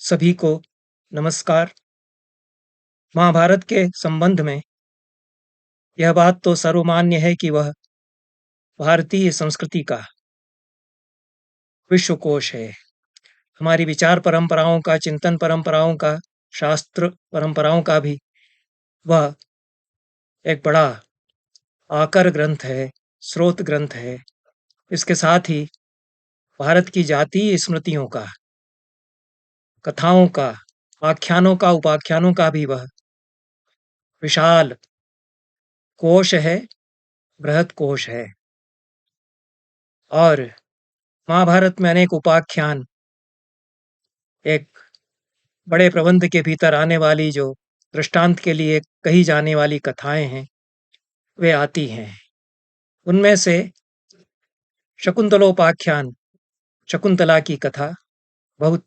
सभी को नमस्कार। महाभारत के संबंध में यह बात तो सर्वमान्य है कि वह भारतीय संस्कृति का विश्वकोश है। हमारी विचार परंपराओं का, चिंतन परंपराओं का, शास्त्र परंपराओं का भी वह एक बड़ा आकर ग्रंथ है, स्रोत ग्रंथ है। इसके साथ ही भारत की जातीय स्मृतियों का, कथाओं का, आख्यानों का, उपाख्यानों का भी वह विशाल कोश है, बृहत कोश है। और महाभारत में अनेक उपाख्यान, एक बड़े प्रबंध के भीतर आने वाली जो दृष्टांत के लिए कही जाने वाली कथाएं हैं, वे आती हैं। उनमें से शकुंतलोपाख्यान, शकुंतला की कथा बहुत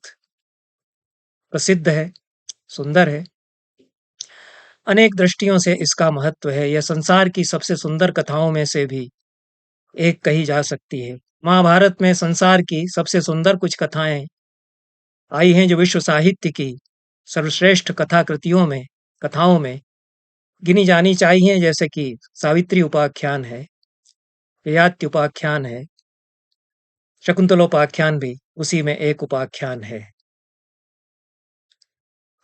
प्रसिद्ध है, सुंदर है। अनेक दृष्टियों से इसका महत्व है। यह संसार की सबसे सुंदर कथाओं में से भी एक कही जा सकती है। महाभारत में संसार की सबसे सुंदर कुछ कथाएं आई हैं जो विश्व साहित्य की सर्वश्रेष्ठ कथाओं में गिनी जानी चाहिए, जैसे कि सावित्री उपाख्यान है, ययाति उपाख्यान है, शकुंतलोपाख्यान भी उसी में एक उपाख्यान है।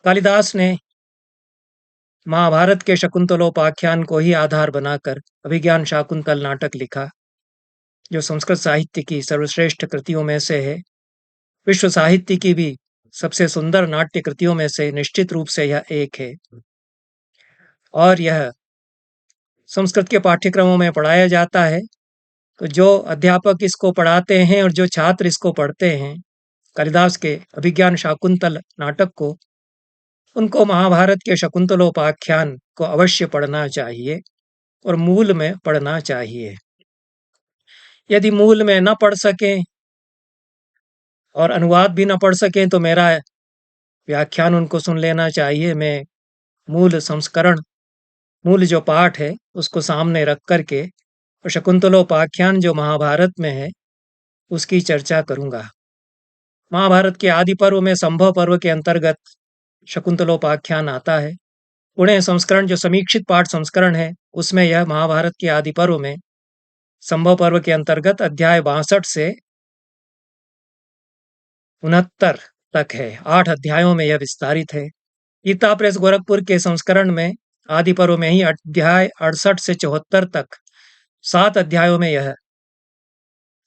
कालिदास ने महाभारत के शकुंतलोपाख्यान को ही आधार बनाकर अभिज्ञान शाकुंतल नाटक लिखा, जो संस्कृत साहित्य की सर्वश्रेष्ठ कृतियों में से है। विश्व साहित्य की भी सबसे सुंदर नाट्य कृतियों में से निश्चित रूप से यह एक है। और यह संस्कृत के पाठ्यक्रमों में पढ़ाया जाता है। तो जो अध्यापक इसको पढ़ाते हैं और जो छात्र इसको पढ़ते हैं, कालिदास के अभिज्ञान शाकुंतल नाटक को, उनको महाभारत के शकुंतलोपाख्यान को अवश्य पढ़ना चाहिए और मूल में पढ़ना चाहिए। यदि मूल में न पढ़ सकें और अनुवाद भी न पढ़ सकें तो मेरा व्याख्यान उनको सुन लेना चाहिए। मैं मूल जो पाठ है उसको सामने रख करके और शकुंतलोपाख्यान जो महाभारत में है उसकी चर्चा करूंगा। महाभारत के आदि पर्व में संभव पर्व के अंतर्गत शकुंतलोपाख्यान आता है। पुणे संस्करण जो समीक्षित पाठ संस्करण है, उसमें यह महाभारत के आदि पर्व में संभव पर्व के अंतर्गत अध्याय 62 से 69 तक है। 8 अध्यायों में यह विस्तारित है। गीता प्रेस गोरखपुर के संस्करण में आदि पर्व में ही अध्याय 68 से 74 तक 7 अध्यायों में यह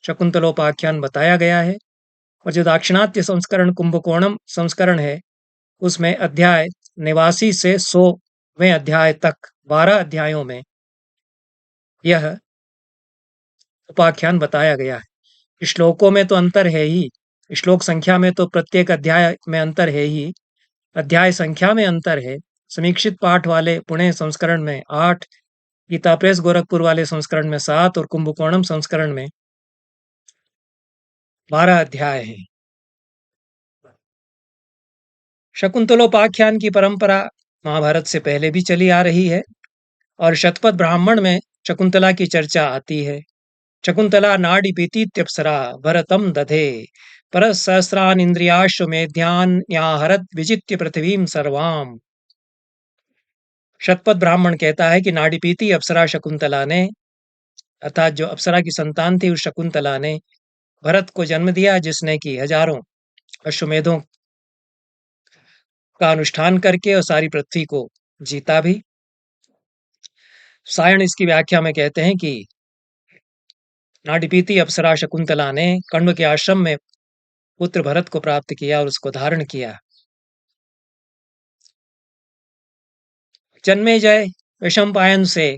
शकुंतलोपाख्यान बताया गया है। और जो दाक्षिणात्य संस्करण, कुंभकोणम संस्करण है, उसमें अध्याय 89 से 100वें अध्याय तक 12 अध्यायों में यह उपाख्यान बताया गया है। श्लोकों में तो अंतर है ही, श्लोक संख्या में तो प्रत्येक अध्याय में अंतर है ही, अध्याय संख्या में अंतर है। समीक्षित पाठ वाले पुणे संस्करण में 8, गीता प्रेस गोरखपुर वाले संस्करण में 7 और कुंभकोणम संस्करण में 12 अध्याय हैं। शकुंतलोपाख्यान की परंपरा महाभारत से पहले भी चली आ रही है और शतपथ ब्राह्मण में शकुंतला की चर्चा आती है। शकुंतला नाड़ी पीतीत्यप्सरा भरतम दधे परसहस्रान इंद्रियाश्वमेध्यान याहरत विजित्य पृथ्वीम सर्वाम। शतपथ ब्राह्मण कहता है कि नाड़ी पीती अप्सरा शकुंतला ने, अर्थात जो अप्सरा की संतान थी उस शकुंतला ने भरत को जन्म दिया, जिसने कि हजारों अश्वमेधों का अनुष्ठान करके और सारी पृथ्वी को जीता भी। सायण इसकी व्याख्या में कहते हैं कि नाड़ीपीती अप्सरा शकुंतला ने कण्व के आश्रम में पुत्र भरत को प्राप्त किया और उसको धारण किया। जन्मेजय वैशंपायन से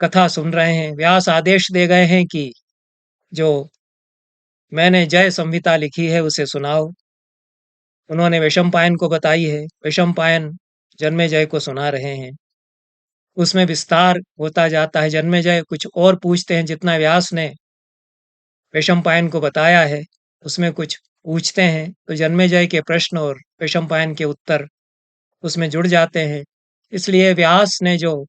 कथा सुन रहे हैं। व्यास आदेश दे गए हैं कि जो मैंने जय संहिता लिखी है उसे सुनाओ। उन्होंने वैशंपायन को बताई है। वैशंपायन जन्मेजय को सुना रहे हैं। उसमें विस्तार होता जाता है। जन्मेजय कुछ और पूछते हैं, जितना व्यास ने वैशंपायन को बताया है उसमें कुछ पूछते हैं, तो जन्मेजय के प्रश्न और वैशंपायन के उत्तर उसमें जुड़ जाते हैं। इसलिए व्यास ने जो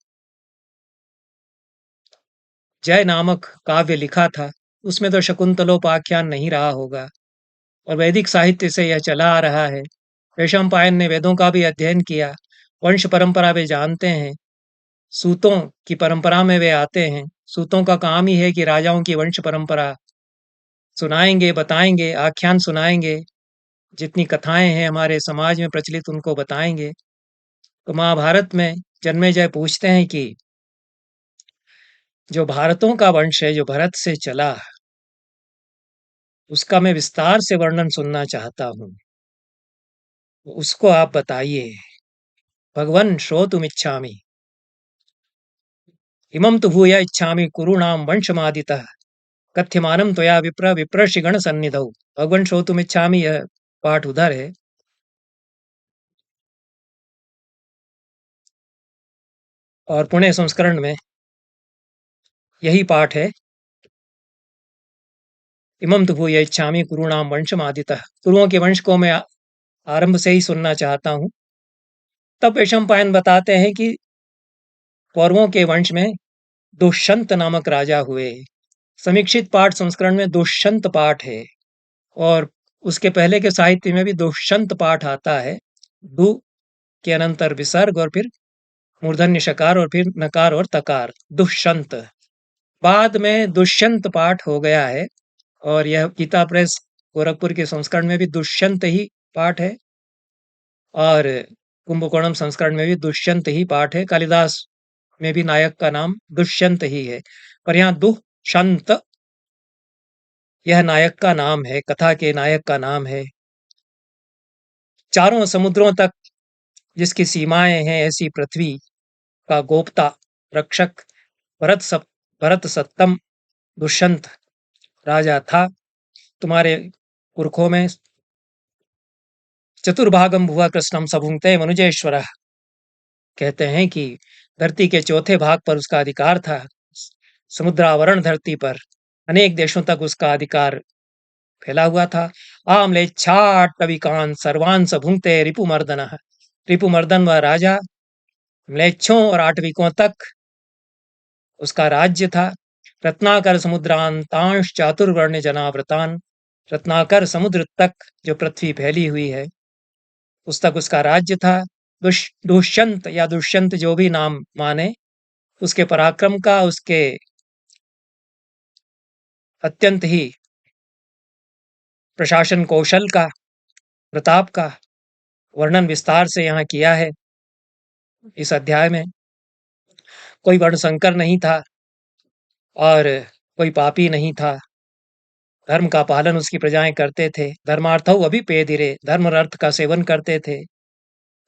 जय नामक काव्य लिखा था उसमें तो शकुंतलोपाख्यान नहीं रहा होगा। और वैदिक साहित्य से यह चला आ रहा है। वैशंपायन ने वेदों का भी अध्ययन किया, वंश परंपरा वे जानते हैं, सूतों की परंपरा में वे आते हैं। सूतों का काम ही है कि राजाओं की वंश परंपरा सुनाएंगे, बताएंगे, आख्यान सुनाएंगे, जितनी कथाएं हैं हमारे समाज में प्रचलित उनको बताएंगे। तो महाभारत में जन्मेजय पूछते हैं कि जो भारतों का वंश है, जो भरत से चला, उसका मैं विस्तार से वर्णन सुनना चाहता हूँ, तो उसको आप बताइए। भगवन् श्रोतुमिच्छामि, इमं तु भूय इच्छामि कुरूणां वंशमादितः कथ्यमानं त्वया विप्र विप्रर्षिगण सन्निधौ। भगवन् श्रोतुमिच्छामि, यह पाठ उधर है। और पुणे संस्करण में यही पाठ है। इमं तु भूय इच्छामि कुरूणां वंशमादितः, कुरुओं के वंश को मैं आरंभ से ही सुनना चाहता हूँ। तब वैशंपायन बताते हैं कि कौरवों के वंश में दुष्यंत नामक राजा हुए। समीक्षित पाठ संस्करण में दुष्यंत पाठ है, और उसके पहले के साहित्य में भी दुष्यंत पाठ आता है। दु के अनंतर विसर्ग और फिर मूर्धन्य शकार और फिर नकार और तकार, दुष्यंत। बाद में दुष्यंत पाठ हो गया है, और यह गीता प्रेस गोरखपुर के संस्करण में भी दुष्यंत ही पाठ है, और कुंभकोणम संस्करण में भी दुष्यंत ही पाठ है। कालिदास में भी नायक का नाम दुष्यंत ही है, पर यहाँ दुष्यंत यह नायक का नाम है, कथा के नायक का नाम है। चारों समुद्रों तक जिसकी सीमाएं हैं, ऐसी पृथ्वी का गोप्ता रक्षक भरत सत्तम दुष्यंत राजा था। तुम्हारे पुरखों में चतुर्भागम भुवा कृष्णम सभुंक्ते मनुजेश्वर, कहते हैं कि धरती के चौथे भाग पर उसका अधिकार था। समुद्रावरण धरती पर अनेक देशों तक उसका अधिकार फैला हुआ था। आम्लेच्छाटविकान सर्वान सभुंक्ते रिपुमर्दन, रिपुमर्दन व राजा म्लेच्छों और आटविकों तक उसका राज्य था। रत्नाकर समुद्रांतांश चातुर्वर्ण जनावृतान, रत्नाकर समुद्र तक जो पृथ्वी फैली हुई है उस तक उसका राज्य था। दुष्यंत या दुष्यंत जो भी नाम माने, उसके पराक्रम का, उसके अत्यंत ही प्रशासन कौशल का, प्रताप का वर्णन विस्तार से यहाँ किया है। इस अध्याय में कोई वर्णशंकर नहीं था और कोई पापी नहीं था। धर्म का पालन उसकी प्रजाएं करते थे। धर्मार्थौ अभी पेदिरे, धर्म और अर्थ का सेवन करते थे।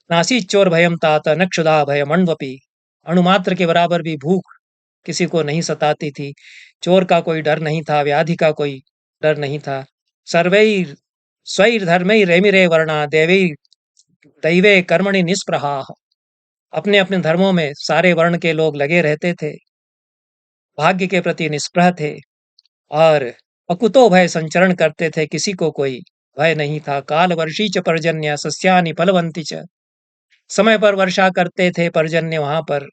नासी चोर भयम तात न क्षुधा भयम अण्वपि, अणुमात्र के बराबर भी भूख किसी को नहीं सताती थी। चोर का कोई डर नहीं था, व्याधि का कोई डर नहीं था। सर्वैर स्वैर धर्मैर रेमिरे वर्णा देवै दैवे कर्मणि निष्प्रहा, अपने अपने धर्मों में सारे वर्ण के लोग लगे रहते थे, भाग्य के प्रति निष्प्रह थे, और अकुतो भय संचरण करते थे। किसी को कोई भय नहीं था। काल वर्षी च पर्जन्य सस्यानि फलवंती च, समय पर वर्षा करते थे पर्जन्य वहां पर,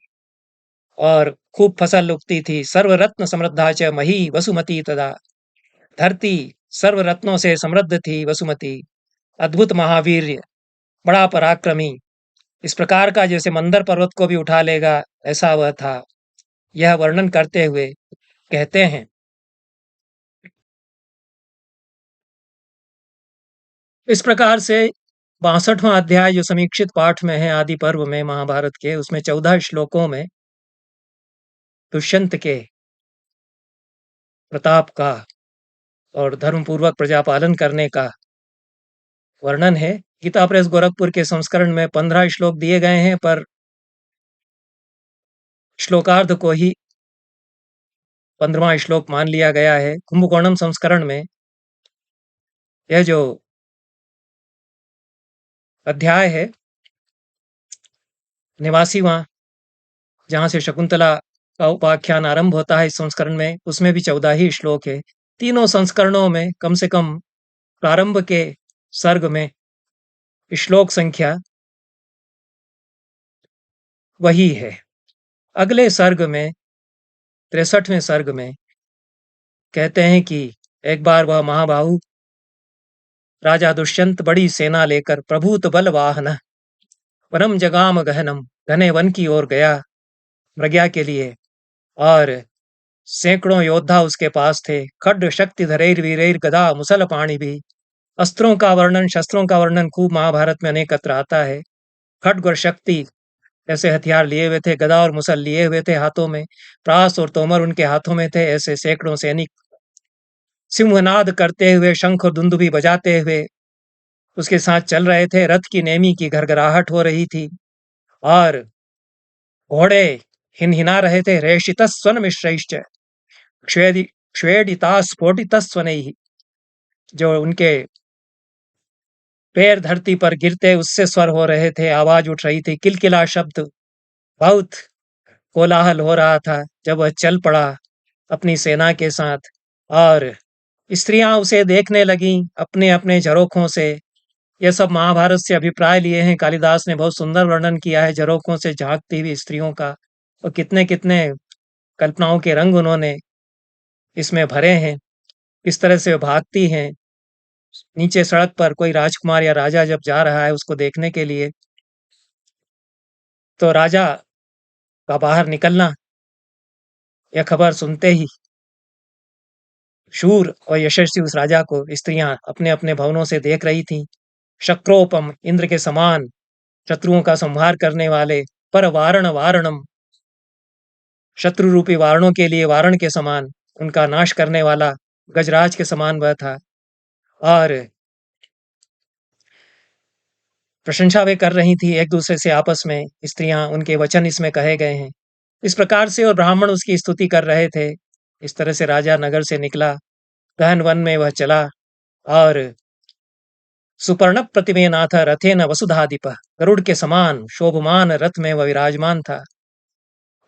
और खूब फसल उगती थी। सर्वरत्न समृद्धा च मही वसुमती तदा, धरती सर्वरत्नों से समृद्ध थी। वसुमती अद्भुत महावीर, बड़ा पराक्रमी, इस प्रकार का जैसे मंदर पर्वत को भी उठा लेगा ऐसा वह था। यह वर्णन करते हुए कहते हैं, इस प्रकार से 62वां अध्याय जो समीक्षित पाठ में है आदि पर्व में महाभारत के, उसमें 14 श्लोकों में दुष्यंत के प्रताप का और धर्मपूर्वक प्रजापालन करने का वर्णन है। गीता प्रेस गोरखपुर के संस्करण में 15 श्लोक दिए गए हैं, पर श्लोकार्ध को ही 15वां श्लोक मान लिया गया है। कुंभकोणम संस्करण में यह जो अध्याय है, 89वां, जहां से शकुंतला का उपाख्यान आरंभ होता है इस संस्करण में, उसमें भी 14 ही श्लोक है। तीनों संस्करणों में कम से कम प्रारंभ के सर्ग में श्लोक संख्या वही है। अगले सर्ग में 63वें सर्ग में कहते हैं कि एक बार वह महाबाहु राजा दुष्यंत बड़ी सेना लेकर प्रभूत बल वाहन वनम जगाम गहनम, घने वन की ओर गया प्रज्ञा के लिए। और सैकड़ों योद्धा उसके पास थे। खड्ग शक्ति धरैर वीरैर गदा मुसल पाणी भी। अस्त्रों का वर्णन, शस्त्रों का वर्णन खूब महाभारत में अनेकत्र आता है। खड्ग और शक्ति ऐसे हथियार लिए हुए थे, गदा और मुसल लिए हुए थे हाथों में, प्रास और तोमर उनके हाथों में थे। ऐसे सैकड़ों सैनिक सिंहनाद करते हुए, शंख और दुंदुभी बजाते हुए उसके साथ चल रहे थे। रथ की नेमी की घरघराहट हो रही थी और घोड़े हिनहिना रहे थे। रेषितस्वन मिश्रैश्च क्ष्वेदि क्ष्वेडितास्फोटितस्वनैः, जो उनके पैर धरती पर गिरते उससे स्वर हो रहे थे, आवाज उठ रही थी, किलकिला शब्द, बहुत कोलाहल हो रहा था जब वह चल पड़ा अपनी सेना के साथ। और स्त्रियां उसे देखने लगीं अपने अपने झरोखों से। यह सब महाभारत से अभिप्राय लिए हैं। कालिदास ने बहुत सुंदर वर्णन किया है झरोखों से झांकती हुई स्त्रियों का, और कितने कितने कल्पनाओं के रंग उन्होंने इसमें भरे हैं। किस तरह से भागती हैं नीचे सड़क पर, कोई राजकुमार या राजा जब जा रहा है उसको देखने के लिए, तो राजा का बाहर निकलना, यह खबर सुनते ही शूर और यशस्वी उस राजा को स्त्रियां अपने अपने भवनों से देख रही थीं। शक्रोपम, इंद्र के समान, शत्रुओं का संहार करने वाले, पर वारण वारणम, शत्रु रूपी वारणों के लिए वारण के समान, उनका नाश करने वाला गजराज के समान वह था। और प्रशंसा वे कर रही थी एक दूसरे से आपस में, स्त्रियां, उनके वचन इसमें कहे गए हैं इस प्रकार से, और ब्राह्मण उसकी स्तुति कर रहे थे। इस तरह से राजा नगर से निकला, गहन वन में वह चला, और सुपर्ण प्रतिमे नाथ रथे न वसुधाधिप, गरुड़ के समान शोभमान रथ में वह विराजमान था,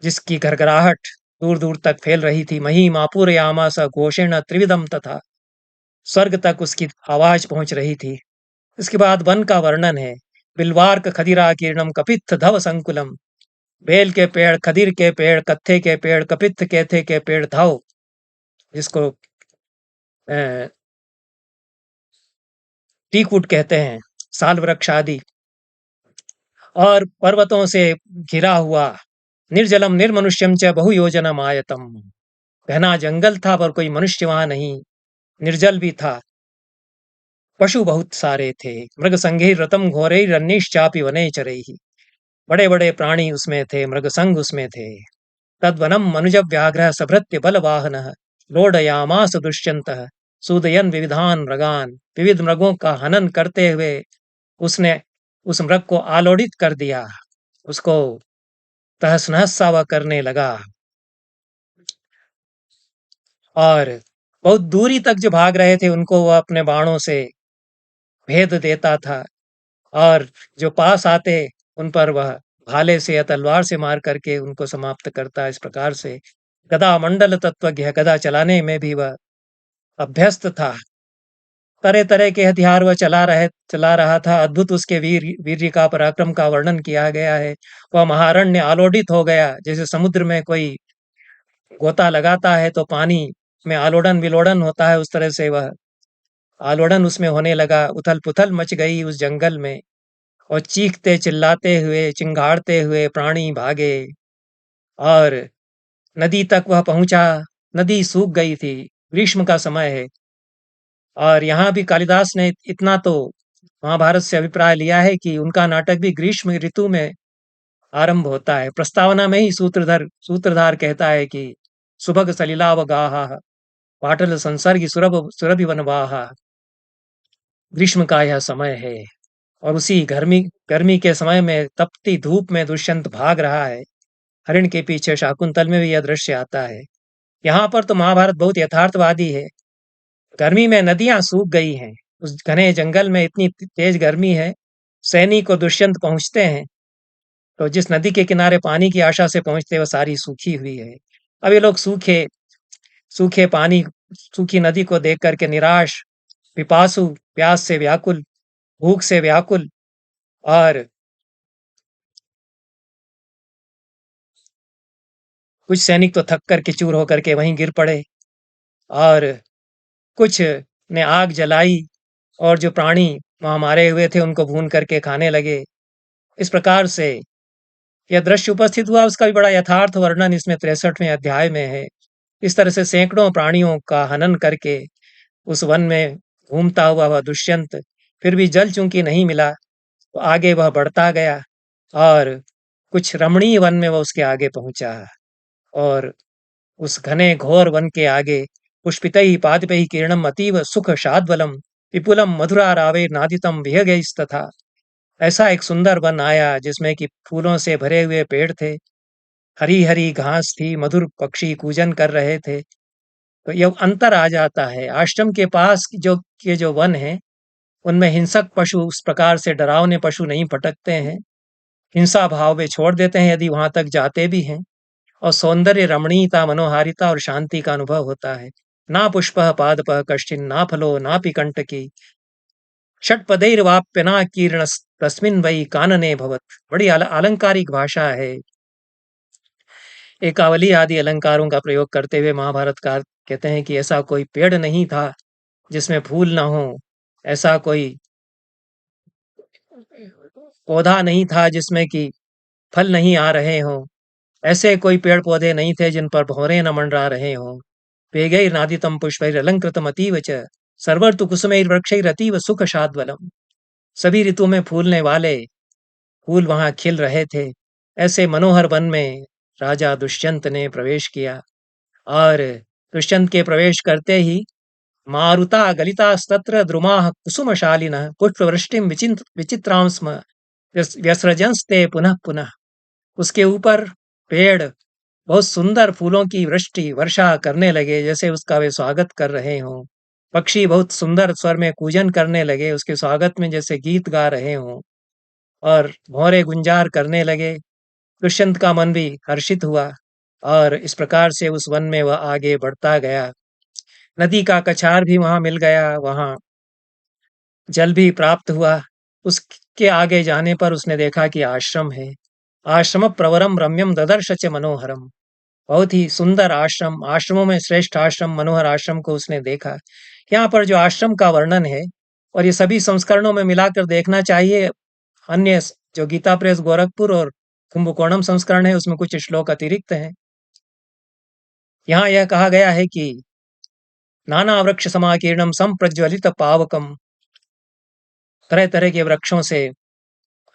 जिसकी घरघराहट दूर दूर तक फैल रही थी। मही मापुर यामास घोषेण त्रिविधम, तथा स्वर्ग तक उसकी आवाज पहुंच रही थी। इसके बाद वन का वर्णन है। बिल्वार्क खदिरा किरणम कपित्थ धव संकुलम, बेल के पेड़, खदिर के पेड़, कत्थे के पेड़, कपित्थ केथे के पेड़, धव, जिसको टीकवुड कहते हैं, साल वृक्ष आदि, और पर्वतों से घिरा हुआ, निर्जलम निर्मनुष्यम च बहु योजनम आयतम, घना जंगल था पर कोई मनुष्य वहां नहीं, निर्जल भी था। पशु बहुत सारे थे। मृग संघे रतम घोरे रन्निश्चापि वने चरैहि, बड़े बड़े प्राणी उसमें थे, मृग संघ उसमें थे। तद्वनम मनुज व्याघ्र सभृत्य बलवाहन, लोडयामास दुष्यंतः सूदयन विविधान मृगान, विविध मृगों का हनन करते हुए उसने उस मृग को आलोड़ित कर दिया, उसको तहस नहस सा वह करने लगा। और बहुत दूरी तक जो भाग रहे थे उनको वह अपने बाणों से भेद देता था, और जो पास आते उन पर वह भाले से या तलवार से मार करके उनको समाप्त करता। इस प्रकार से गदा मंडल तत्वज्ञ, गदा चलाने में भी वह अभ्यस्त था। तरह तरह के हथियार वह चला रहा था। अद्भुत उसके वीर्य का, पराक्रम का वर्णन किया गया है। वह महारण्य आलोडित हो गया, जैसे समुद्र में कोई गोता लगाता है तो पानी में आलोड़न विलोड़न होता है, उस तरह से वह आलोड़न उसमें होने लगा। उथल पुथल मच गई उस जंगल में, और चीखते चिल्लाते हुए, चिंगाड़ते हुए प्राणी भागे, और नदी तक वह पहुंचा। नदी सूख गई थी, ग्रीष्म का समय है। और यहाँ भी कालिदास ने इतना तो महाभारत से अभिप्राय लिया है कि उनका नाटक भी ग्रीष्म ऋतु में आरंभ होता है। प्रस्तावना में ही सूत्रधार कहता है कि सुभग सलिलावगाहा, पाटल संसर्गी सुरभि वनवाहा, ग्रीष्म का यह समय है। और उसी गर्मी गर्मी के समय में, तपती धूप में दुष्यंत भाग रहा है हरिण के पीछे। शाकुंतल में भी यह दृश्य आता है। यहाँ पर तो महाभारत बहुत यथार्थवादी है। गर्मी में नदियां सूख गई हैं, उस घने जंगल में इतनी तेज गर्मी है। सैनिक और दुष्यंत पहुंचते हैं तो जिस नदी के किनारे पानी की आशा से पहुंचते, वह सारी सूखी हुई है। अब ये लोग सूखे सूखे पानी, सूखी नदी को देख करके निराश, पिपासु, प्यास से व्याकुल, भूख से व्याकुल, और कुछ सैनिक तो थक कर के चूर होकर के वहीं गिर पड़े, और कुछ ने आग जलाई, और जो प्राणी वहाँ मारे हुए थे उनको भून करके खाने लगे। इस प्रकार से यह दृश्य उपस्थित हुआ, उसका भी बड़ा यथार्थ वर्णन इसमें 63वें अध्याय में है। इस तरह से सैकड़ों प्राणियों का हनन करके उस वन में घूमता हुआ वह दुष्यंत फिर भी जल चूंकि नहीं मिला तो आगे वह बढ़ता गया और कुछ रमणीय वन में वह उसके आगे पहुंचा। और उस घने घोर वन के आगे पुष्पितैः पादपैः किरणम अतीव सुख शाद्वलम विपुलम मधुरारावे नादितम विहगैस्तथा। ऐसा एक सुंदर वन आया जिसमें कि फूलों से भरे हुए पेड़ थे, हरी हरी घास थी, मधुर पक्षी कूजन कर रहे थे। तो यह अंतर आ जाता है। आश्रम के पास जो वन है उनमें हिंसक पशु उस प्रकार से डरावने पशु नहीं भटकते हैं, हिंसा भाव में छोड़ देते हैं यदि वहां तक जाते भी हैं। और सौंदर्य रमणीयता मनोहारिता और शांति का अनुभव होता है। ना पुष्प पादप कश्चिन ना फलो नापि कंटकी षट्पदैर्वाप्यना कीर्ण तस्मिन् वै कानने भवत। बड़ी अलंकारिक भाषा है। एकावली आदि अलंकारों का प्रयोग करते हुए महाभारतकार कहते हैं कि ऐसा कोई पेड़ नहीं था जिसमें फूल ना हो, ऐसा कोई पौधा नहीं था जिसमें कि फल नहीं आ रहे हों, ऐसे कोई पेड़ पौधे नहीं थे जिन पर भौरे न मंडरा रहे हों। वेगैर्नादितं पुष्पैरलंकृतम् अतीव च सर्वर्तु कुसुमैर्वृक्षैरतीव सुख शाद्वलम। सभी ऋतु में फूलने वाले फूल वहां खिल रहे थे। ऐसे मनोहर वन में राजा दुष्यंत ने प्रवेश किया और दुष्यंत के प्रवेश करते ही मारुता गलितास्तत्र द्रुमाः कुसुमशालिनः पुष्पवृष्टिं विचित्रां स्म व्यसृजंस्ते पुनः पुनः। उसके ऊपर पेड़ बहुत सुंदर फूलों की वृष्टि वर्षा करने लगे जैसे उसका वे स्वागत कर रहे हों। पक्षी बहुत सुंदर स्वर में कूजन करने लगे उसके स्वागत में जैसे गीत गा रहे हों और भौरे गुंजार करने लगे। दुष्यंत का मन भी हर्षित हुआ और इस प्रकार से उस वन में वह आगे बढ़ता गया। नदी का कछार भी वहां मिल गया, वहां जल भी प्राप्त हुआ। उसके आगे जाने पर उसने देखा कि आश्रम है। आश्रम प्रवरम रम्यम ददर्श च मनोहरम। बहुत ही सुंदर आश्रम, आश्रमों में श्रेष्ठ आश्रम मनोहर आश्रम को उसने देखा। यहाँ पर जो आश्रम का वर्णन है और ये सभी संस्करणों में मिलाकर देखना चाहिए। अन्य जो गीता प्रेस गोरखपुर और कुंभकोणम संस्करण है उसमें कुछ श्लोक अतिरिक्त हैं। यहाँ यह कहा गया है कि नाना वृक्ष समाकीर्णम संप्रज्वलित पावकम। तरह तरह के वृक्षों से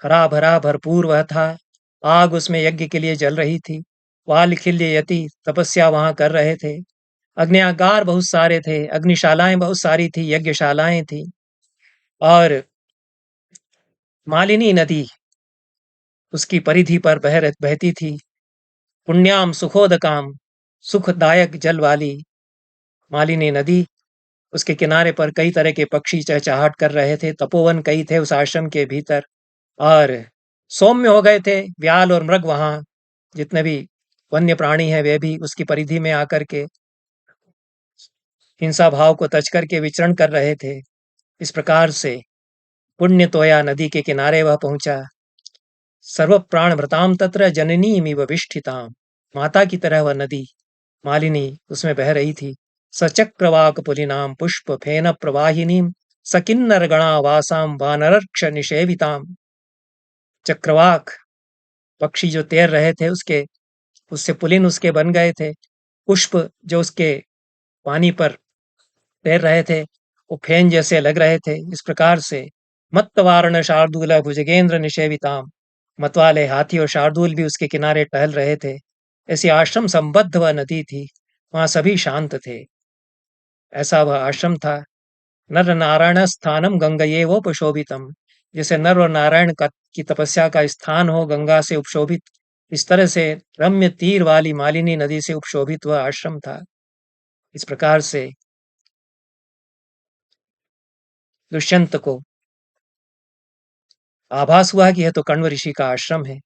हरा भरा भरपूर वह था। आग उसमें यज्ञ के लिए जल रही थी। वालखिल्य यति तपस्या वहां कर रहे थे। अग्न्यागार बहुत सारे थे, अग्निशालाएं बहुत सारी थी, यज्ञशालाएं थी। और मालिनी नदी उसकी परिधि पर बहती थी। पुण्याम सुखोदकाम, सुखदायक जल वाली मालिनी नदी। उसके किनारे पर कई तरह के पक्षी चहचहाट कर रहे थे। तपोवन कई थे उस आश्रम के भीतर और सौम्य हो गए थे। व्याल और मृग वहां जितने भी वन्य प्राणी हैं वे भी उसकी परिधि में आकर के हिंसा भाव को तज करके विचरण कर रहे थे। इस प्रकार से पुण्य तोया नदी के किनारे वह पहुंचा। सर्व प्राण भ्रताम तत्र जननीमिव विष्ठिताम। माता की तरह वह नदी मालिनी उसमें बह रही थी। सचक्रवाक पुलिनाम पुष्प फेन प्रवाहिनीम सकिन्नर गणा वासाम वानरक्ष निषेविताम। चक्रवाक पक्षी जो तैर रहे थे उसके उससे पुलिन उसके बन गए थे। पुष्प जो उसके पानी पर तैर रहे थे वो फेन जैसे लग रहे थे। इस प्रकार से मत्तवारण शार्दूल भुजगेंद्र निषेविताम। मतवाले हाथी और शार्दूल भी उसके किनारे टहल रहे थे। ऐसी आश्रम संबद्ध वह नदी थी, वहां सभी शांत थे। ऐसा वह आश्रम था। नर नारायण स्थानम गंगये वोपशोभितम। जैसे नर और नारायण का की तपस्या का स्थान हो गंगा से उपशोभित, इस तरह से रम्य तीर वाली मालिनी नदी से उपशोभित वह आश्रम था। इस प्रकार से दुष्यंत को आभास हुआ कि यह तो कण्व ऋषि का आश्रम है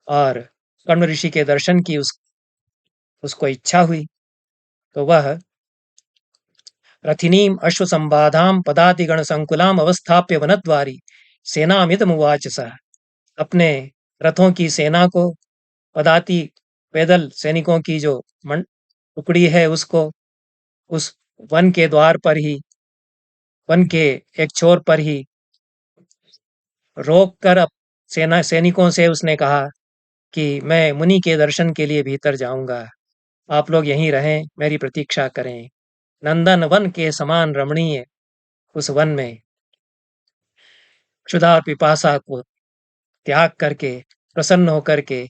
और कण्व ऋषि के दर्शन की उसको इच्छा हुई। तो वह रथिनीम अश्वसंबाधाम पदातिगण संकुलाम अवस्थाप्य वनद्वारी सेनामिदमुवाच सह। अपने रथों की सेना को, पदाति पैदल सैनिकों की जो टुकड़ी है उसको उस वन के द्वार पर ही वन के एक छोर पर ही रोक कर सैनिकों से उसने कहा कि मैं मुनि के दर्शन के लिए भीतर जाऊंगा, आप लोग यहीं रहें, मेरी प्रतीक्षा करें। नंदन वन के समान रमणीय उस वन में क्षुधा और पिपासा को त्याग करके प्रसन्न होकर के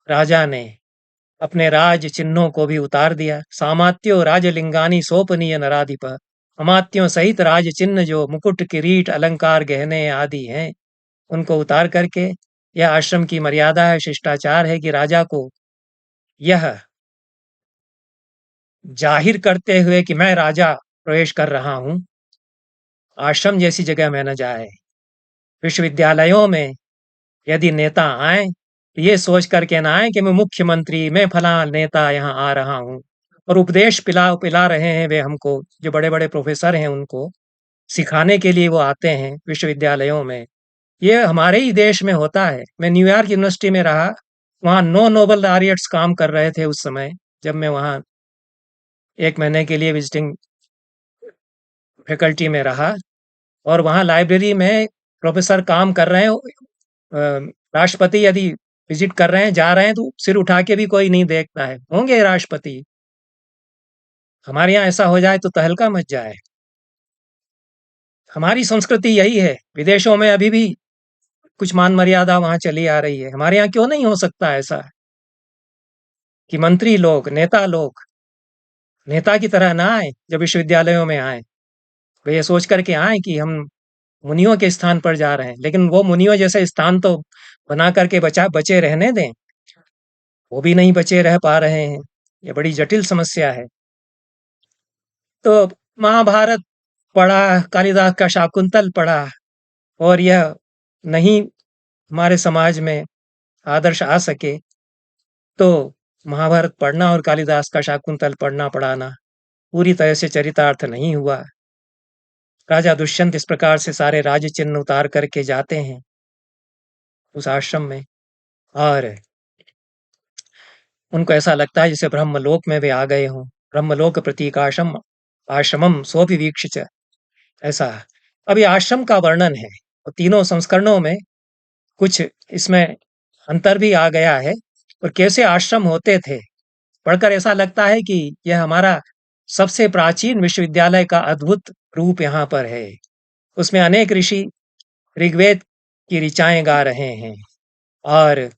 राजा ने अपने राज चिन्हों को भी उतार दिया। सामात्यो राजलिंगानी सोपनीय नराधिप, अमात्यों सहित राज चिन्ह जो मुकुट किरीट अलंकार गहने आदि हैं, उनको उतार करके, यह आश्रम की मर्यादा है, शिष्टाचार है कि राजा को यह जाहिर करते हुए कि मैं राजा प्रवेश कर रहा हूं, आश्रम जैसी जगह में न जाए। विश्वविद्यालयों में यदि नेता आए तो ये सोच करके ना आए कि मैं मुख्यमंत्री, मैं फला नेता यहाँ आ रहा हूँ और उपदेश पिला पिला रहे हैं वे हमको, जो बड़े बड़े प्रोफेसर हैं उनको सिखाने के लिए वो आते हैं विश्वविद्यालयों में। ये हमारे ही देश में होता है। मैं न्यूयॉर्क यूनिवर्सिटी में रहा, वहाँ 9 नोबल लॉरिएट्स काम कर रहे थे उस समय, जब मैं वहाँ 1 महीने के लिए विजिटिंग फैकल्टी में रहा। और वहाँ लाइब्रेरी में प्रोफेसर काम कर रहे हैं, राष्ट्रपति यदि विजिट कर रहे हैं, जा रहे हैं, तो सिर उठा के भी कोई नहीं देखता है, होंगे राष्ट्रपति। हमारे यहाँ ऐसा हो जाए तो तहलका मच जाए। हमारी संस्कृति यही है। विदेशों में अभी भी कुछ मान मर्यादा वहां चली आ रही है, हमारे यहाँ क्यों नहीं हो सकता ऐसा कि मंत्री लोग, नेता लोग नेता की तरह ना आए, जब विश्वविद्यालयों में आए वे ये सोच करके आए कि हम मुनियों के स्थान पर जा रहे हैं, लेकिन वो मुनियों जैसे स्थान तो बना करके बचे रहने दें, वो भी नहीं बचे रह पा रहे हैं। ये बड़ी जटिल समस्या है। तो महाभारत पढ़ा, कालिदास का शाकुंतल पढ़ा, और यह नहीं हमारे समाज में आदर्श आ सके तो महाभारत पढ़ना और कालिदास का शाकुंतल पढ़ना पढ़ाना पूरी तरह से चरितार्थ नहीं हुआ। राजा दुष्यंत इस प्रकार से सारे राज्य चिन्ह उतार करके जाते हैं उस आश्रम में, और उनको ऐसा लगता है जैसे ब्रह्मलोक में वे आ गए हों। ब्रह्मलोक प्रतीकाश्रम आश्रमम सोपि वीक्षिच, ऐसा। अब ये आश्रम का वर्णन है और तीनों संस्करणों में कुछ इसमें अंतर भी आ गया है, और कैसे आश्रम होते थे पढ़कर ऐसा लगता है कि यह हमारा सबसे प्राचीन विश्वविद्यालय का अद्भुत रूप यहाँ पर है। उसमें अनेक ऋषि ऋग्वेद की ऋचाएं गा रहे हैं और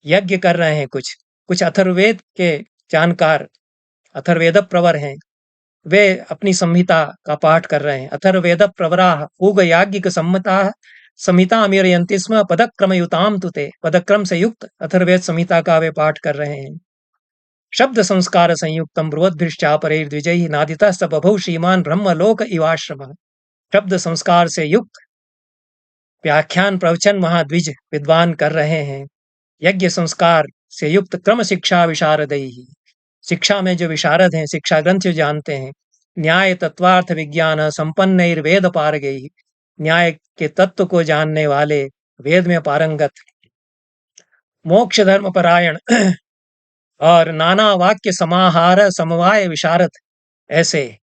यज्ञ कर रहे हैं। कुछ कुछ अथर्ववेद के जानकार, अथर्ववेद प्रवर हैं, वे अपनी संहिता का पाठ कर रहे हैं। अथर्ववेद प्रवराः पूगयाज्ञिक सम्मता संहिता अमीरयन्ति स्म पदक्रमयुताम तुते, पदक्रम से युक्त अथर्ववेद संहिता का वे पाठ कर रहे हैं। शब्द संस्कार संयुक्तम बृहद्भिश्चापरैर्द्विजैः नादितः स बभौ श्रीमान ब्रह्मलोक इवाश्रमः। शब्द संस्कार से युक्त व्याख्यान प्रवचन वहां द्विज विद्वान कर रहे हैं। यज्ञ संस्कार से युक्त क्रम शिक्षा विशारदैः, शिक्षा में जो विशारद हैं, शिक्षा ग्रंथ जो जानते हैं। न्याय तत्वार्थ विज्ञान संपन्नैर्वेद पारगैः, न्याय के तत्व को जानने वाले, वेद में पारंगत। मोक्ष धर्म परायण और नाना वाक्य समाहार समवाय विशारद, ऐसे।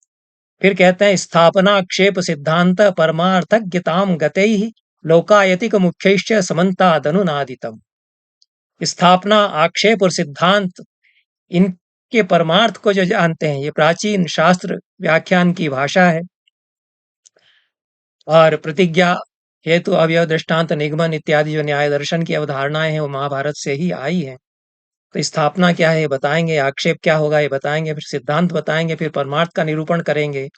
फिर कहते हैं स्थापना क्षेप सिद्धांत परमार्थज्ञताम गतैः लोकायतिक मुख्यैश्च समन्तादनुनादितम्। स्थापना, आक्षेप और सिद्धांत, इनके परमार्थ को जो जानते हैं, ये प्राचीन शास्त्र व्याख्यान की भाषा है। और प्रतिज्ञा हेतु अवयव दृष्टांत निगमन इत्यादि जो न्याय दर्शन की अवधारणाएं हैं वो महाभारत से ही आई है। तो स्थापना क्या है ये बताएंगे, आक्षेप क्या होगा ये बताएंगे, फिर सिद्धांत बताएंगे, फिर परमार्थ का निरूपण करेंगे।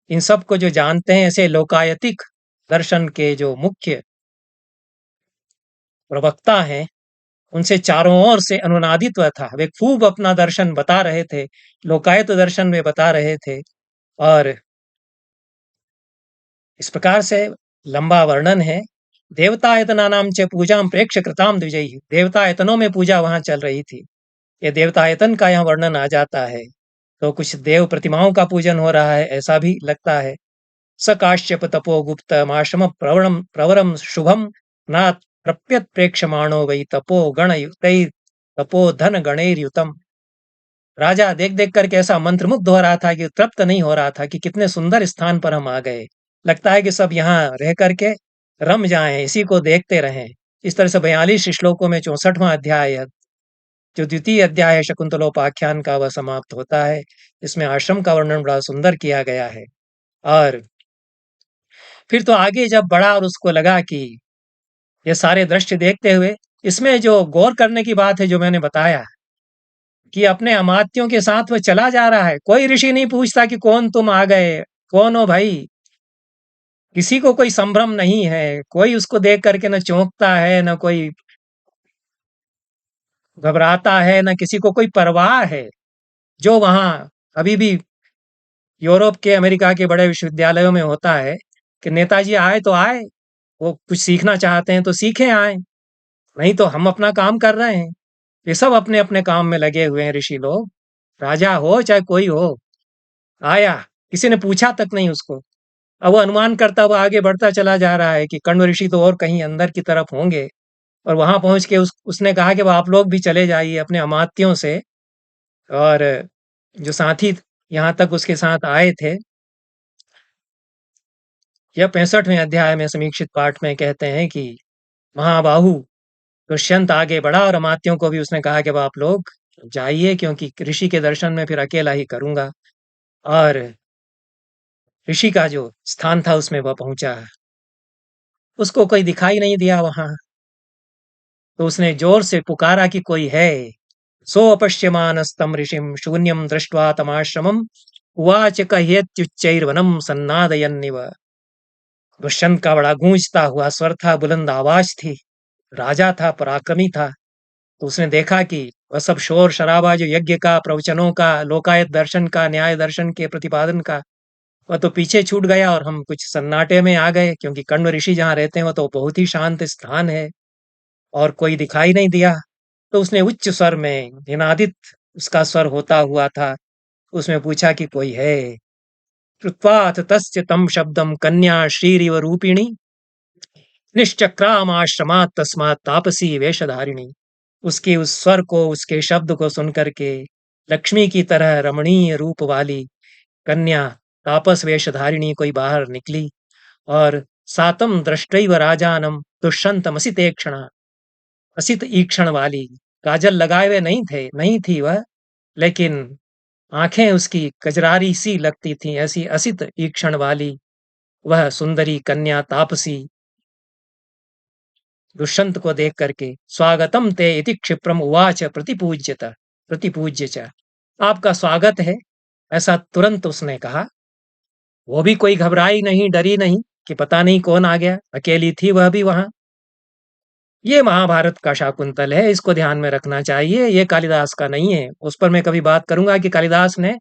इन सब को जो जानते हैं, ऐसे लोकायतिक दर्शन के जो मुख्य प्रवक्ता हैं, उनसे चारों ओर से अनुनादित्व था। वे खूब अपना दर्शन बता रहे थे, लोकायत दर्शन वे बता रहे थे। और इस प्रकार से लंबा वर्णन है। देवतायतनानां च पूजां प्रेक्ष्य कृतां द्विजैः, देवतायतनों में पूजा वहां चल रही थी। ये देवतायतन का यहाँ वर्णन आ जाता है, तो कुछ देव प्रतिमाओं का पूजन हो रहा है ऐसा भी लगता है। स काश्यप तपो गुप्त आश्रम प्रवरम प्रवरम शुभम नाथ प्रप्यत प्रेक्षमाणो वै तपो गणयुतैः तपो धन गणैर्युतम। राजा देख देख कर कैसा मंत्रमुग्ध हो रहा था कि तृप्त नहीं हो रहा था कि कितने सुंदर स्थान पर हम आ गए। लगता है कि सब यहाँ रह करके रम जाएं, इसी को देखते रहें। इस तरह से 42 श्लोकों में 64वां अध्याय है। जो द्वितीय अध्याय है शकुंतलोपाख्यान का, वह समाप्त होता है। इसमें आश्रम का वर्णन बड़ा सुंदर किया गया है। और फिर तो आगे जब बढ़ा और उसको लगा कि ये सारे दृश्य देखते हुए, इसमें जो गौर करने की बात है जो मैंने बताया कि अपने अमात्यों के साथ वह चला जा रहा है। कोई ऋषि नहीं पूछता कि कौन तुम आ गए, कौन हो भाई। किसी को कोई संभ्रम नहीं है, कोई उसको देख करके न चौंकता है, न कोई घबराता है, न किसी को कोई परवाह है। जो वहां अभी भी यूरोप के, अमेरिका के बड़े विश्वविद्यालयों में होता है कि नेताजी आए तो आए, वो कुछ सीखना चाहते हैं तो सीखे आए, नहीं तो हम अपना काम कर रहे हैं। ये सब अपने अपने काम में लगे हुए हैं ऋषि लोग। राजा हो चाहे कोई हो, आया, किसी ने पूछा तक नहीं उसको। अब वो अनुमान करता हुआ आगे बढ़ता चला जा रहा है कि कण्व ऋषि तो और कहीं अंदर की तरफ होंगे। और वहां पहुंच के उसने कहा कि अब आप लोग भी चले जाइए अपने अमात्यों से। और जो साथी यहाँ तक उसके साथ आए थे, यह 65वें अध्याय में समीक्षित पाठ में कहते हैं कि महाबाहु दुष्यंत आगे बढ़ा और अमात्यों को भी उसने कहा कि अब आप लोग जाइए, क्योंकि ऋषि के दर्शन में फिर अकेला ही करूंगा। और ऋषि का जो स्थान था उसमें वह पहुंचा। उसको कोई दिखाई नहीं दिया वहां। तो उसने जोर से पुकारा कि कोई है। सोऽपश्यमानस्तम ऋषिं शून्यं दृष्ट्वा तमाश्रमम् उवाच कह्यत्युच्चैर्वनं सन्नादयन्निव। दुष्यंत का बड़ा गूंजता हुआ स्वर था, बुलंद आवाज थी। राजा था, पराक्रमी था। तो उसने देखा कि वह सब शोर शराबा जो यज्ञ का, प्रवचनों का, लोकायत दर्शन का, न्याय दर्शन के प्रतिपादन का, वह तो पीछे छूट गया और हम कुछ सन्नाटे में आ गए, क्योंकि कण्व ऋषि जहाँ रहते हैं वह तो बहुत ही शांत स्थान है और कोई दिखाई नहीं दिया। तो उसने उच्च स्वर में, निनादित उसका स्वर होता हुआ था, उसमें पूछा कि कोई है। श्रुत्वाथ तस्य तं शब्दं कन्या श्रीरिव रूपिणी निश्चक्रामाश्रमात् तस्मात् तापसी वेशधारिणी। उसके उस स्वर को, उसके शब्द को सुनकर के लक्ष्मी की तरह रमणीय रूप वाली कन्या तापस वेशधारिणी कोई बाहर निकली। और सातम दृष्टैव राजानम दुष्यंतमसिते क्षणा। असित ईक्षण वाली, काजल लगाए हुए नहीं थे, नहीं थी वह, लेकिन आंखें उसकी कजरारी सी लगती थी, ऐसी असित ईक्षण वाली वह सुंदरी कन्या तापसी दुष्यंत को देख करके स्वागतम ते इति क्षिप्रम उवाच प्रतिपूज्यत प्रतिपूज्य च। आपका स्वागत है, ऐसा तुरंत उसने कहा। वो भी कोई घबराई नहीं, डरी नहीं कि पता नहीं कौन आ गया, अकेली थी वह भी वहां। ये महाभारत का शाकुंतल है, इसको ध्यान में रखना चाहिए, ये कालिदास का नहीं है। उस पर मैं कभी बात करूंगा कि कालिदास ने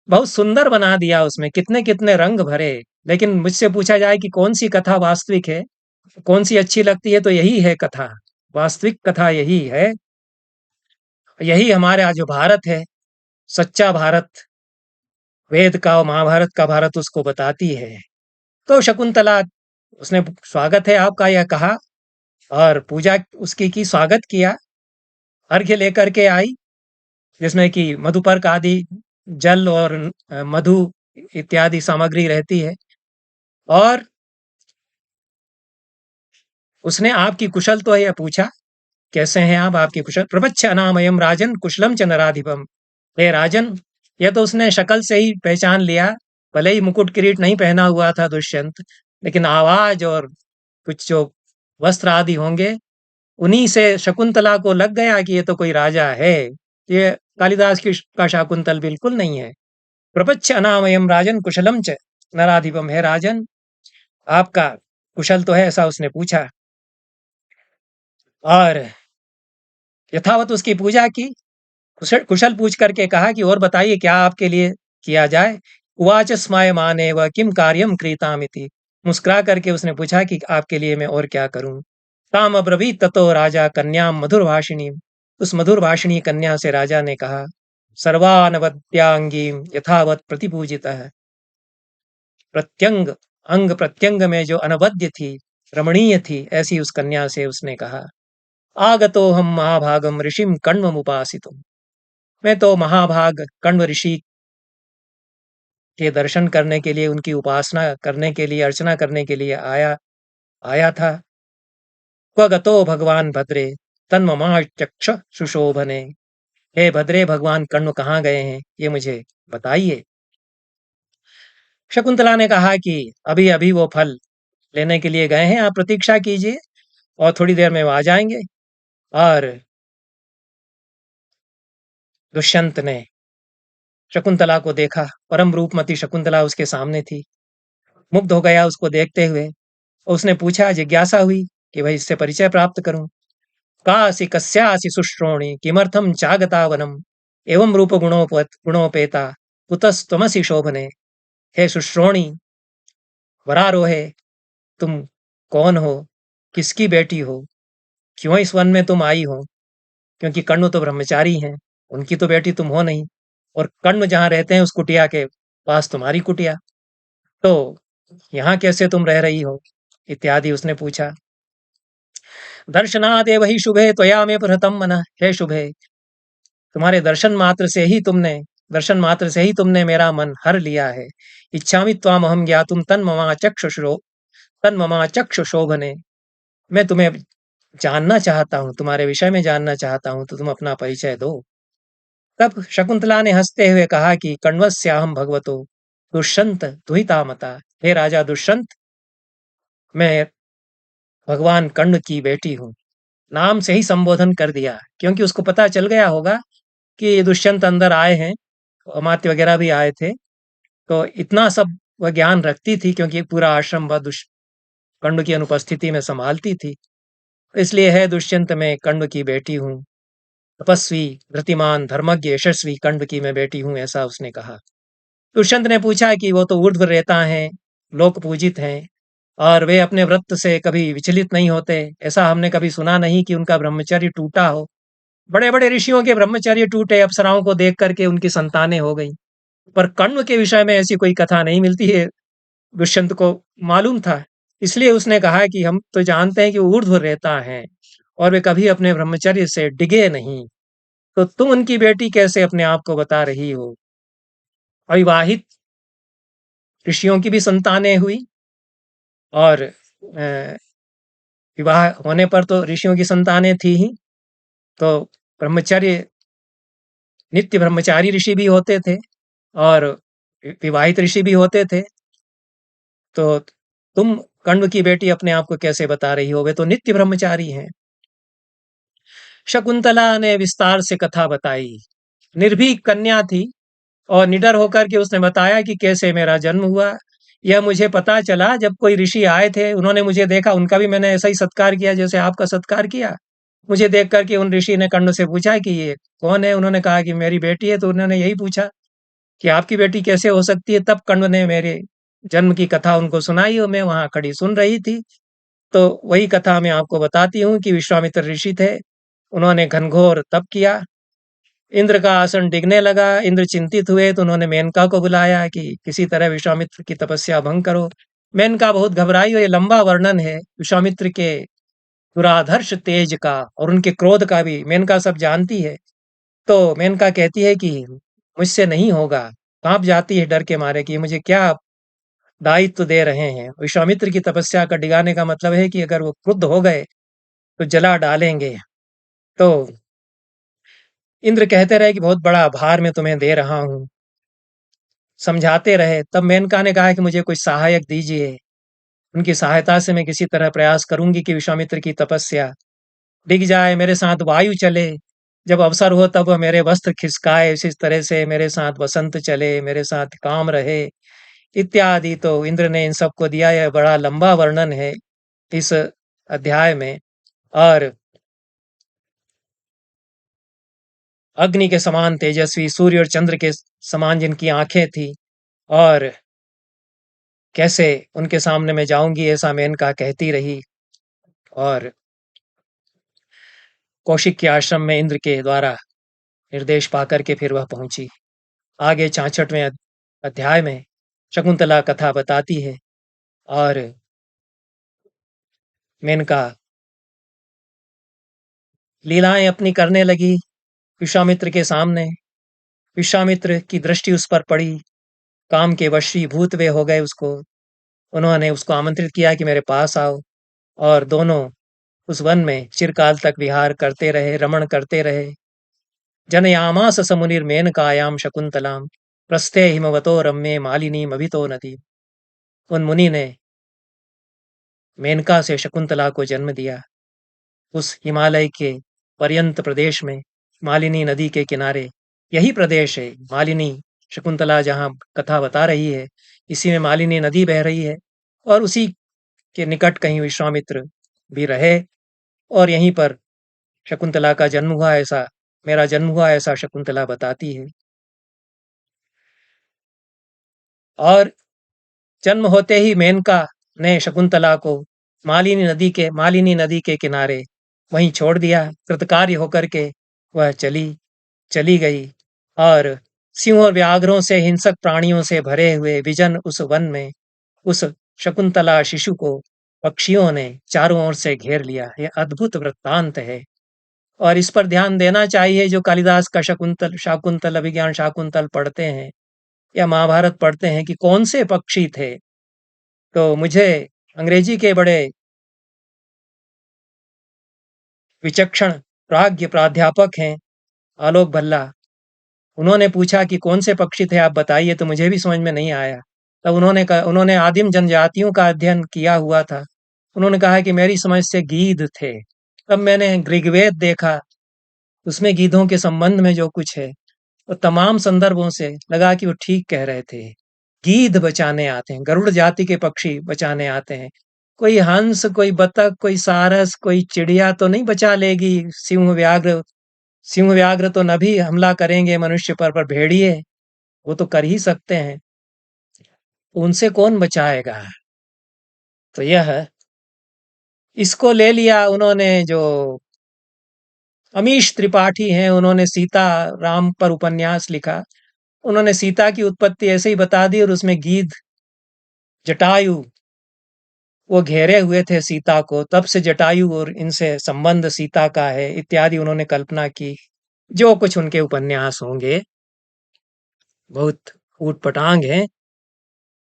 बहुत सुंदर बना दिया, उसमें कितने कितने रंग भरे। लेकिन मुझसे पूछा जाए कि कौन सी कथा वास्तविक है, कौन सी अच्छी लगती है, तो यही है कथा, वास्तविक कथा यही है। यही हमारा जो भारत है, सच्चा भारत, वेद का और महाभारत का भारत उसको बताती है। तो शकुंतला, उसने स्वागत है आपका यह कहा और पूजा उसकी की, स्वागत किया। अर्घ्य लेकर के आई, जिसमें कि मधुपर्क आदि जल और मधु इत्यादि सामग्री रहती है। और उसने आपकी कुशल तो यह पूछा, कैसे हैं आप, आपकी कुशल। प्रपच्छ अनामयम राजन कुशलम च नराधिपम। हे राजन, यह तो उसने शक्ल से ही पहचान लिया। भले ही मुकुट किरीट नहीं पहना हुआ था दुष्यंत, लेकिन आवाज और कुछ जो वस्त्र आदि होंगे, उन्हीं से शकुंतला को लग गया कि ये तो कोई राजा है। ये कालिदास की का शाकुंतल बिल्कुल नहीं है। प्रपच्छ अनामयम राजन कुशलम च नराधिपम। है राजन, आपका कुशल तो है, ऐसा उसने पूछा। और यथावत उसकी पूजा की, कुशल कुशल पूछ करके कहा कि और बताइए क्या आपके लिए किया जाए। उवाच स्मायमाने व किम कार्यम क्रीतामिति। मुस्कुरा करके उसने पूछा कि आपके लिए मैं और क्या करूं। ताम अब्रवीत ततो राजा कन्याम मधुर भाषिणी। उस मधुर भाषिणी कन्या से राजा ने कहा, सर्वानवद्यांगी यथावत प्रतिपूजित है। प्रत्यंग, अंग प्रत्यंग में जो अनवद्य थी, रमणीय थी, ऐसी उस कन्या से उसने कहा, आगतो हम महाभागम ऋषिम कण्वमुपासितुम। मैं तो महाभाग कण्व ऋषि के दर्शन करने के लिए, उनकी उपासना करने के लिए, अर्चना करने के लिए आया आया था। क्व गतो भगवान भद्रे तन्ममाचक्ष सुशोभने। हे भद्रे, भगवान कण्व कहाँ गए हैं, ये मुझे बताइए। शकुंतला ने कहा कि अभी अभी वो फल लेने के लिए गए हैं, आप प्रतीक्षा कीजिए और थोड़ी देर में वो आ जाएंगे। और दुष्यंत ने शकुंतला को देखा, परम रूपमती शकुंतला उसके सामने थी। मुग्ध हो गया उसको देखते हुए। उसने पूछा, जिज्ञासा हुई कि भाई इससे परिचय प्राप्त करूं। कासि कस्यासि सुश्रोणि किमर्थम चागता वनम एवं रूप गुणोपेता कुतस्त्वमसि शोभने। हे सुश्रोणी, वरारोहे, तुम कौन हो, किसकी बेटी हो, क्यों इस वन में तुम आई हो? क्योंकि कण्व तो ब्रह्मचारी हैं, उनकी तो बेटी तुम हो नहीं, और कण्व जहां रहते हैं उस कुटिया के पास तुम्हारी कुटिया, तो यहाँ कैसे तुम रह रही हो, इत्यादि उसने पूछा। दर्शनादेव ही शुभे त्वया मे प्रहतम मन। हे शुभे, तुम्हारे दर्शन मात्र से ही तुमने मेरा मन हर लिया है। इच्छामि त्वाम अहम ज्ञातुम तन्ममा चक्षु शोभने। मैं तुम्हें जानना चाहता हूँ, तुम्हारे विषय में जानना चाहता हूँ, तो तुम अपना परिचय दो। तब शकुंतला ने हंसते हुए कहा कि कण्वस्याहम भगवतो दुष्यंत दुहितामता। हे राजा दुष्यंत, मैं भगवान कर्ण की बेटी हूँ। नाम से ही संबोधन कर दिया, क्योंकि उसको पता चल गया होगा कि दुष्यंत अंदर आए हैं, अमात्य वगैरह भी आए थे। तो इतना सब वह ज्ञान रखती थी, क्योंकि पूरा आश्रम वह कर्ण की अनुपस्थिति में संभालती थी। इसलिए है दुष्यंत, मैं कर्ण की बेटी हूँ, तपस्वी, धृतिमान, धर्मज्ञ, यशस्वी कर्ण की मैं बेटी हूँ, ऐसा उसने कहा। दुष्यंत ने पूछा कि वो तो ऊर्ध्व रेता हैं, लोक पूजित हैं, और वे अपने व्रत से कभी विचलित नहीं होते। ऐसा हमने कभी सुना नहीं कि उनका ब्रह्मचर्य टूटा हो। बड़े बड़े ऋषियों के ब्रह्मचर्य टूटे, अप्सराओं को देख करके उनकी संतानें हो गई, पर कण्व के विषय में ऐसी कोई कथा नहीं मिलती है। दुष्यंत को मालूम था, इसलिए उसने कहा कि हम तो जानते हैं कि वो ऊर्ध्व रेता है और वे कभी अपने ब्रह्मचर्य से डिगे नहीं, तो तुम उनकी बेटी कैसे अपने आप को बता रही हो? अविवाहित ऋषियों की भी संतानें हुई, और विवाह होने पर तो ऋषियों की संतानें थी ही, तो ब्रह्मचर्य, नित्य ब्रह्मचारी ऋषि भी होते थे और विवाहित ऋषि भी होते थे। तो तुम कण्व की बेटी अपने आप को कैसे बता रही हो, वे तो नित्य ब्रह्मचारी हैं। शकुंतला ने विस्तार से कथा बताई। निर्भीक कन्या थी और निडर होकर के उसने बताया कि कैसे मेरा जन्म हुआ। यह मुझे पता चला जब कोई ऋषि आए थे, उन्होंने मुझे देखा, उनका भी मैंने ऐसा ही सत्कार किया जैसे आपका सत्कार किया। मुझे देख करके उन ऋषि ने कर्ण से पूछा कि ये कौन है? उन्होंने कहा कि मेरी बेटी है। तो उन्होंने यही पूछा कि आपकी बेटी कैसे हो सकती है? तब कर्ण ने मेरे जन्म की कथा उनको सुनाई और मैं वहां खड़ी सुन रही थी। तो वही कथा मैं आपको बताती हूँ कि विश्वामित्र ऋषि थे, उन्होंने घनघोर तप किया, इंद्र का आसन डिगने लगा। इंद्र चिंतित हुए तो उन्होंने मेनका को बुलाया कि किसी तरह विश्वामित्र की तपस्या भंग करो। मेनका बहुत घबराई, और ये लंबा वर्णन है विश्वामित्र के दुराधर्ष तेज का और उनके क्रोध का भी मेनका सब जानती है। तो मेनका कहती है कि मुझसे नहीं होगा, कांप जाती है डर के मारे कि मुझे क्या दायित्व दे रहे हैं। विश्वामित्र की तपस्या का डिगाने का मतलब है कि अगर वो क्रुद्ध हो गए तो जला डालेंगे। तो इंद्र कहते रहे कि बहुत बड़ा भार मैं तुम्हें दे रहा हूं, समझाते रहे। तब मेनका ने कहा कि मुझे कोई सहायक दीजिए, उनकी सहायता से मैं किसी तरह प्रयास करूंगी कि विश्वामित्र की तपस्या डिग जाए, मेरे साथ वायु चले, जब अवसर हो तब वह मेरे वस्त्र खिसकाए, इसी तरह से मेरे साथ बसंत चले, मेरे साथ काम रहे, इत्यादि। तो इंद्र ने इन सबको दिया। यह बड़ा लंबा वर्णन है इस अध्याय में। और अग्नि के समान तेजस्वी, सूर्य और चंद्र के समान जिनकी आंखें थी, और कैसे उनके सामने मैं जाऊंगी ऐसा मेनका कहती रही। और कौशिक के आश्रम में इंद्र के द्वारा निर्देश पाकर के फिर वह पहुंची। आगे 66वें अध्याय में शकुंतला कथा बताती है, और मेनका लीलाएं अपनी करने लगी विश्वामित्र के सामने। विश्वामित्र की दृष्टि उस पर पड़ी, काम के वशीभूत वे हो गए उसको। उन्होंने उसको आमंत्रित किया कि मेरे पास आओ, और दोनों उस वन में चिरकाल तक विहार करते रहे, रमण करते रहे। जनयामास स मुनिर्मेनकायां शकुंतलां प्रस्थे हिमवतो रम्ये मालिनीम् अभितो नदीम्। उन मुनि ने मेनका से शकुंतला को जन्म दिया। उस हिमालय के पर्यंत प्रदेश में, मालिनी नदी के किनारे, यही प्रदेश है मालिनी, शकुंतला जहाँ कथा बता रही है, इसी में मालिनी नदी बह रही है, और उसी के निकट कहीं विश्वामित्र भी रहे, और यहीं पर शकुंतला का जन्म हुआ, ऐसा मेरा जन्म हुआ, ऐसा शकुंतला बताती है। और जन्म होते ही मेनका ने शकुंतला को मालिनी नदी के किनारे वहीं छोड़ दिया। कृतकार्य होकर के वह चली चली गई, और सिंह और व्याघ्रों से, हिंसक प्राणियों से भरे हुए विजन उस वन में उस शकुंतला शिशु को पक्षियों ने चारों ओर से घेर लिया। यह अद्भुत वृत्तांत है, और इस पर ध्यान देना चाहिए। जो कालिदास का शाकुंतल अभिज्ञान शाकुंतल पढ़ते हैं या महाभारत पढ़ते हैं कि कौन से पक्षी थे, तो मुझे अंग्रेजी के बड़े विचक्षण प्राज्ञ प्राध्यापक हैं आलोक भल्ला, उन्होंने पूछा कि कौन से पक्षी थे आप बताइए, तो मुझे भी समझ में नहीं आया। तब उन्होंने आदिम जनजातियों का अध्ययन किया हुआ था। उन्होंने कहा कि मेरी समझ से गीध थे। तब मैंने ऋग्वेद देखा, उसमें गीधों के संबंध में जो कुछ है, वो तमाम संदर्भों से लगा कि वो ठीक कह रहे थे। गीध बचाने आते हैं, गरुड़ जाति के पक्षी बचाने आते हैं। कोई हंस, कोई बतख, कोई सारस, कोई चिड़िया तो नहीं बचा लेगी सिंह व्याघ्र तो न भी हमला करेंगे मनुष्य पर भेड़िए वो तो कर ही सकते हैं, उनसे कौन बचाएगा। तो यह इसको ले लिया उन्होंने। जो अमीश त्रिपाठी हैं, उन्होंने सीता राम पर उपन्यास लिखा। उन्होंने सीता की उत्पत्ति ऐसे ही बता दी, और उसमें गीध जटायु वो घेरे हुए थे सीता को, तब से जटायु और इनसे संबंध सीता का है इत्यादि उन्होंने कल्पना की। जो कुछ उनके उपन्यास होंगे बहुत ऊटपटांग हैं,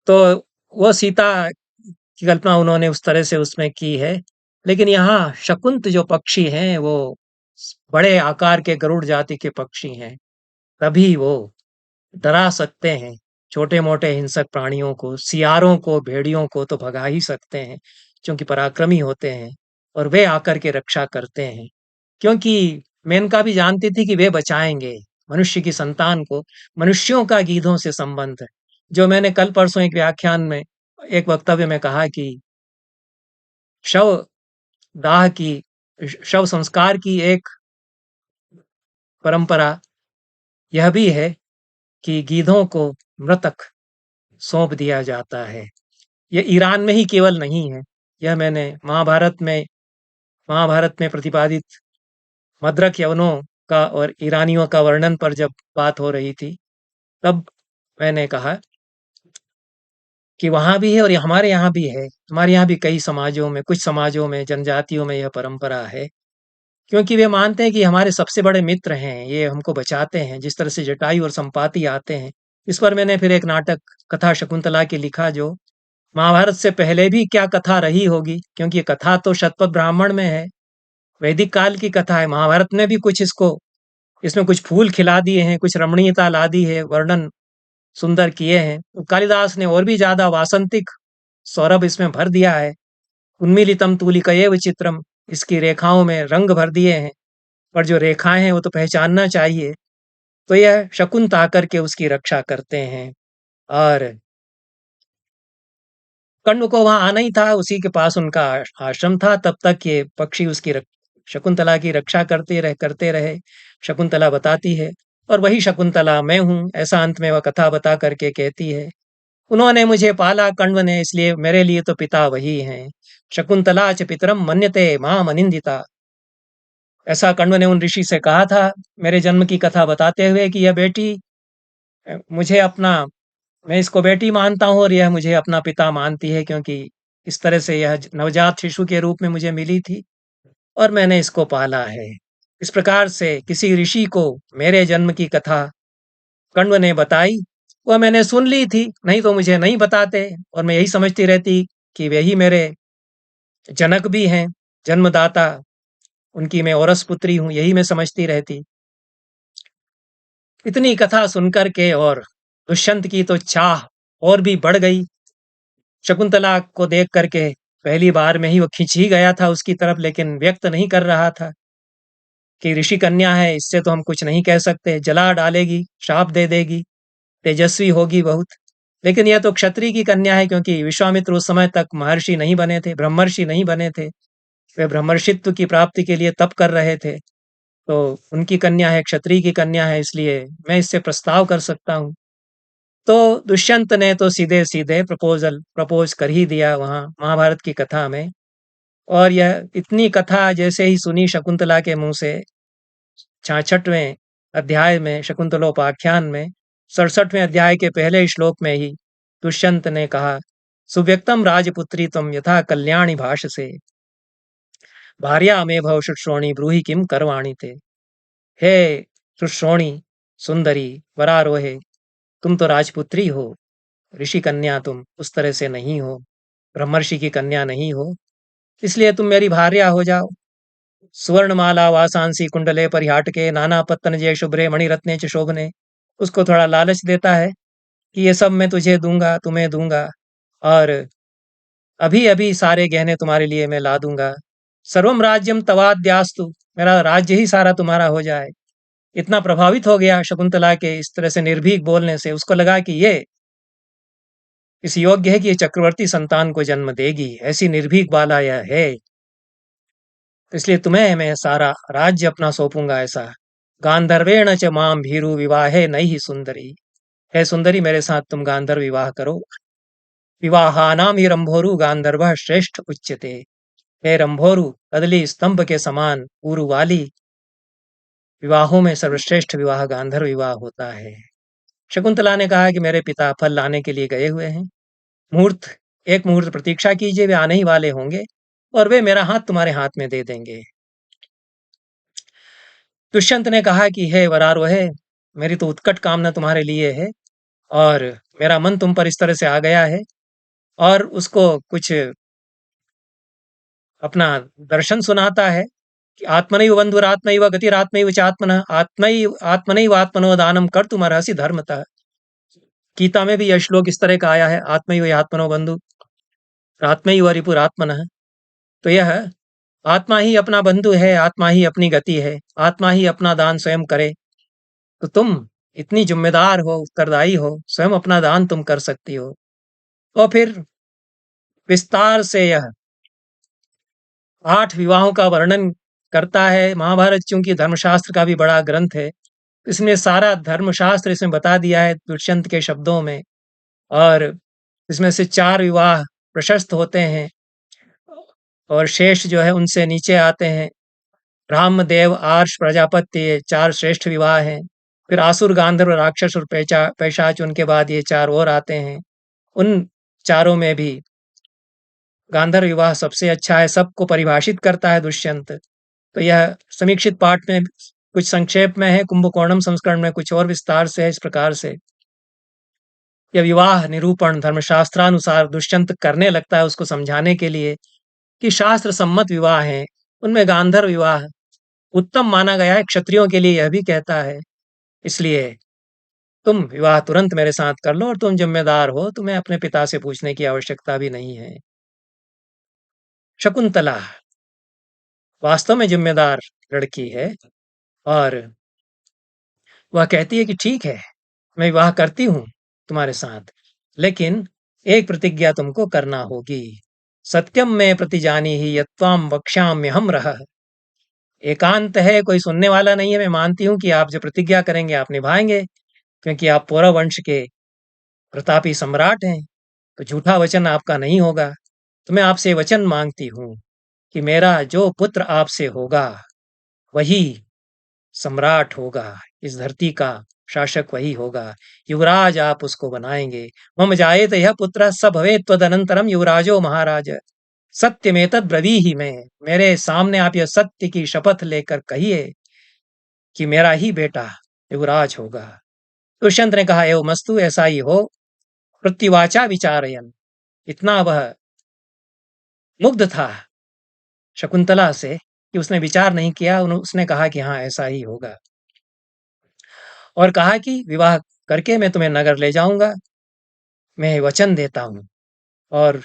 तो वो सीता की कल्पना उन्होंने उस तरह से उसमें की है। लेकिन यहाँ शकुंत जो पक्षी हैं वो बड़े आकार के गरुड़ जाति के पक्षी हैं, तभी वो डरा सकते हैं छोटे मोटे हिंसक प्राणियों को। सियारों को, भेड़ियों को तो भगा ही सकते हैं, क्योंकि पराक्रमी होते हैं, और वे आकर के रक्षा करते हैं। क्योंकि मेनका भी जानती थी कि वे बचाएंगे मनुष्य की संतान को। मनुष्यों का गीधों से संबंध है, जो मैंने कल परसों एक व्याख्यान में, एक वक्तव्य में कहा कि शव दाह की, शव संस्कार की एक परंपरा यह भी है कि गीधों को मृतक सौंप दिया जाता है। यह ईरान में ही केवल नहीं है, यह मैंने महाभारत में प्रतिपादित मद्रक यवनों का और ईरानियों का वर्णन पर जब बात हो रही थी, तब मैंने कहा कि वहाँ भी है और हमारे यहाँ भी है। हमारे यहाँ भी कई समाजों में, कुछ समाजों में, जनजातियों में यह परंपरा है, क्योंकि वे मानते हैं कि हमारे सबसे बड़े मित्र हैं, ये हमको बचाते हैं। जिस तरह से जटायु और संपाति आते हैं। इस पर मैंने फिर एक नाटक कथा शकुंतला की लिखा, जो महाभारत से पहले भी क्या कथा रही होगी, क्योंकि ये कथा तो शतपथ ब्राह्मण में है, वैदिक काल की कथा है। महाभारत ने भी कुछ इसमें कुछ फूल खिला दिए हैं, कुछ रमणीयता ला दी है, वर्णन सुंदर किए हैं। तो कालिदास ने और भी ज्यादा वासंतिक सौरभ इसमें भर दिया है। उन्मीलितम तूलिकयेव चित्रम, इसकी रेखाओं में रंग भर दिए हैं, पर जो रेखाएं हैं वो तो पहचानना चाहिए। तो यह शकुंत आकर के उसकी रक्षा करते हैं, और कर्ण को वहां आना ही था, उसी के पास उनका आश्रम था। तब तक ये पक्षी शकुंतला की रक्षा करते रहे। शकुंतला बताती है, और वही शकुंतला मैं हूं, ऐसा अंत में वह कथा बता करके कहती है। उन्होंने मुझे पाला कण्व ने, इसलिए मेरे लिए तो पिता वही हैं। शकुंतला च पितरम मन्यते माम अनिंदिता। ऐसा कण्व ने उन ऋषि से कहा था मेरे जन्म की कथा बताते हुए कि यह बेटी मुझे अपना, मैं इसको बेटी मानता हूँ, और यह मुझे अपना पिता मानती है, क्योंकि इस तरह से यह नवजात शिशु के रूप में मुझे मिली थी, और मैंने इसको पाला है। इस प्रकार से किसी ऋषि को मेरे जन्म की कथा कण्व ने बताई, वह मैंने सुन ली थी, नहीं तो मुझे नहीं बताते, और मैं यही समझती रहती कि वे ही मेरे जनक भी हैं, जन्मदाता, उनकी मैं औरस पुत्री हूँ, यही मैं समझती रहती। इतनी कथा सुनकर के और दुष्यंत की तो चाह और भी बढ़ गई। शकुंतला को देख करके पहली बार में ही वो खिंच ही गया था उसकी तरफ, लेकिन व्यक्त नहीं कर रहा था कि ऋषि कन्या है, इससे तो हम कुछ नहीं कह सकते, जला डालेगी, श्राप दे देगी, तेजस्वी होगी बहुत। लेकिन यह तो क्षत्रिय की कन्या है, क्योंकि विश्वामित्र उस समय तक महर्षि नहीं बने थे, ब्रह्मर्षि नहीं बने थे। वे ब्रह्मर्षित्व की प्राप्ति के लिए तप कर रहे थे। तो उनकी कन्या है, क्षत्रिय की कन्या है, इसलिए मैं इससे प्रस्ताव कर सकता हूँ। तो दुष्यंत ने तो सीधे-सीधे प्रपोज़ कर ही दिया वहाँ महाभारत की कथा में। और यह इतनी कथा जैसे ही सुनी शकुंतला के मुँह से, 66वें अध्याय में, शकुंतलोपाख्यान में 67वें अध्याय के पहले श्लोक में ही दुष्यंत ने कहा, सुव्यक्तम राजपुत्री त्वं यथा कल्याणी भाषसे, भार्या मे भव शुश्रोणी ब्रूहि किम करवाणि ते। हे शुश्रोणी, सुंदरी, वरारोहे, तुम तो राजपुत्री हो, ऋषि कन्या तुम उस तरह से नहीं हो, ब्रह्मर्षि की कन्या नहीं हो, इसलिए तुम मेरी भार्या हो जाओ। सुवर्णमाला वासांसी कुंडले परिहाटके नाना पत्तनजे शुभ्रे मणिरत्ने च शोभने। उसको थोड़ा लालच देता है कि ये सब मैं तुझे दूंगा, तुम्हें दूंगा, और अभी अभी सारे गहने तुम्हारे लिए मैं ला दूंगा। सर्वम राज्यम तवाद्यास्तु, मेरा राज्य ही सारा तुम्हारा हो जाए। इतना प्रभावित हो गया शकुंतला के इस तरह से निर्भीक बोलने से, उसको लगा कि ये इस योग्य है कि ये चक्रवर्ती संतान को जन्म देगी, ऐसी निर्भीक बाला यह है, तो इसलिए तुम्हें मैं सारा राज्य अपना सौंपूंगा ऐसा। गांधर्वेण च माम भीरु विवाहे नई सुंदरी, है सुंदरी, मेरे साथ तुम गांधर्व विवाह करो। विवाहानाम ही रंभोरु गांधर्व श्रेष्ठ उच्यते। हे रंभोरु, कदली स्तंभ के समान उरु वाली, विवाहों में सर्वश्रेष्ठ विवाह गांधर्व विवाह होता है। शकुंतला ने कहा कि मेरे पिता फल लाने के लिए गए हुए हैं, मुहूर्त एक मुहूर्त प्रतीक्षा कीजिए, वे आने ही वाले होंगे, और वे मेरा हाथ तुम्हारे हाथ में दे देंगे। दुष्यंत ने कहा कि हे वरारोहे, मेरी तो उत्कट कामना तुम्हारे लिए है, और मेरा मन तुम पर इस तरह से आ गया है, और उसको कुछ अपना दर्शन सुनाता है कि आत्मनैव बंधुरात्मैव गतिरात्मैव चात्मनः आत्मनैव आत्मनो दानम कर्तुमर्हसि धर्मतः। गीता में भी यह श्लोक इस तरह का आया है, आत्मैव आत्मनो बंधु आत्मैव रिपुरात्मनः। तो यह आत्मा ही अपना बंधु है, आत्मा ही अपनी गति है, आत्मा ही अपना दान स्वयं करे। तो तुम इतनी जिम्मेदार हो, उत्तरदायी हो, स्वयं अपना दान तुम कर सकती हो। और फिर विस्तार से यह 8 विवाहों का वर्णन करता है। महाभारत चूंकि धर्मशास्त्र का भी बड़ा ग्रंथ है, इसमें सारा धर्मशास्त्र इसमें बता दिया है दुष्यंत के शब्दों में। और इसमें से 4 विवाह प्रशस्त होते हैं, और शेष जो है उनसे नीचे आते हैं। ब्रह्म, देव, आर्ष, प्रजापत्य, ये 4 श्रेष्ठ विवाह हैं। फिर आसुर, गांधर्व, राक्षस और पैशाच, उनके बाद ये 4 और आते हैं। उन चारों में भी गांधर्व विवाह सबसे अच्छा है, सबको परिभाषित करता है दुष्यंत। तो यह समीक्षित पाठ में कुछ संक्षेप में है, कुंभकोणम संस्करण में कुछ और विस्तार से है। इस प्रकार से यह विवाह निरूपण धर्मशास्त्रानुसार दुष्यंत करने लगता है, उसको समझाने के लिए कि शास्त्र सम्मत विवाह हैं, उनमें गांधर्व विवाह उत्तम माना गया है। क्षत्रियों के लिए यह भी कहता है, इसलिए तुम विवाह तुरंत मेरे साथ कर लो, और तुम जिम्मेदार हो, तुम्हें अपने पिता से पूछने की आवश्यकता भी नहीं है। शकुंतला वास्तव में जिम्मेदार लड़की है, और वह कहती है कि ठीक है, मैं विवाह करती हूँ तुम्हारे साथ, लेकिन एक प्रतिज्ञा तुमको करना होगी। सत्यम में प्रतिजानी ही यत्वाम वक्ष्याम्य हम रह। एकांत है, कोई सुनने वाला नहीं है, मैं मानती हूँ कि आप जो प्रतिज्ञा करेंगे आप निभाएंगे, क्योंकि आप पौरव वंश के प्रतापी सम्राट हैं, तो झूठा वचन आपका नहीं होगा। तो मैं आपसे वचन मांगती हूँ कि मेरा जो पुत्र आपसे होगा वही सम्राट होगा, इस धरती का शासक वही होगा, युवराज आप उसको बनाएंगे। मम जायेत यह पुत्र स भवेत् त्वदनंतरम युवराजो महाराज। सत्य में तद ब्रवीहि में, मेरे सामने आप यह सत्य की शपथ लेकर कहिए कि मेरा ही बेटा युवराज होगा। दुष्यंत ने कहा, एवं मस्तु, ऐसा ही हो। प्रत्युवाचा विचारयन, इतना वह मुग्ध था शकुंतला से कि उसने विचार नहीं किया। उसने कहा कि हाँ, ऐसा ही होगा, और कहा कि विवाह करके मैं तुम्हें नगर ले जाऊंगा, मैं वचन देता हूं। और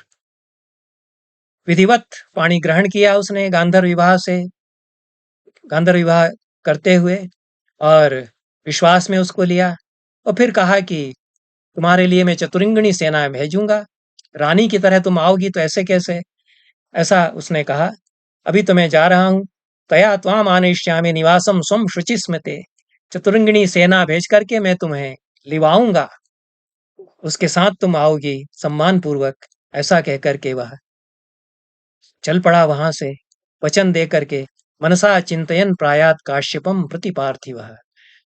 विधिवत पाणी ग्रहण किया उसने गांधर्व विवाह से, गांधर्व विवाह करते हुए, और विश्वास में उसको लिया। और फिर कहा कि तुम्हारे लिए मैं चतुरंगिणी सेना भेजूंगा, रानी की तरह तुम आओगी तो ऐसे कैसे, ऐसा उसने कहा। अभी तो मैं जा रहा हूं, तया त्वाम आनेष्यामि निवासम स्वम शुचि स्मृते, चतुरंगिणी सेना भेज करके मैं तुम्हें लिवाऊंगा, उसके साथ तुम आओगी सम्मान पूर्वक, ऐसा कह करके वह चल पड़ा वहां से, वचन दे करके। मनसा चिंतयन प्रायात काश्यपम प्रति पार्थिवः,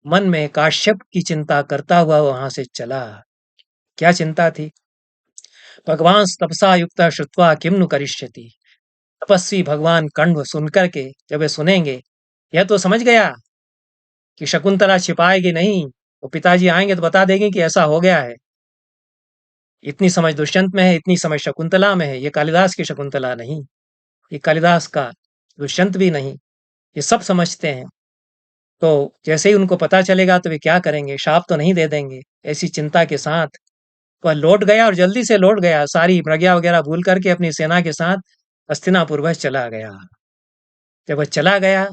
मन में काश्यप की चिंता करता हुआ वहां से चला। क्या चिंता थी? भगवान तपसा युक्त श्रुत्वा किम नु करिष्यति, तपस्वी भगवान कण्व सुनकर के जब वे सुनेंगे, यह तो समझ गया कि शकुंतला छिपाएगी नहीं, वो पिताजी आएंगे तो बता देंगे कि ऐसा हो गया है। इतनी समझ दुष्यंत में है, इतनी समझ शकुंतला में है। ये कालिदास की शकुंतला नहीं, ये कालिदास का दुष्यंत भी नहीं, ये सब समझते हैं। तो जैसे ही उनको पता चलेगा तो वे क्या करेंगे, शाप तो नहीं दे देंगे। ऐसी चिंता के साथ वह लौट गया, और जल्दी से लौट गया, सारी प्रज्ञा वगैरह भूल करके अपनी सेना के साथ हस्तिनापुर वह चला गया। जब वह चला गया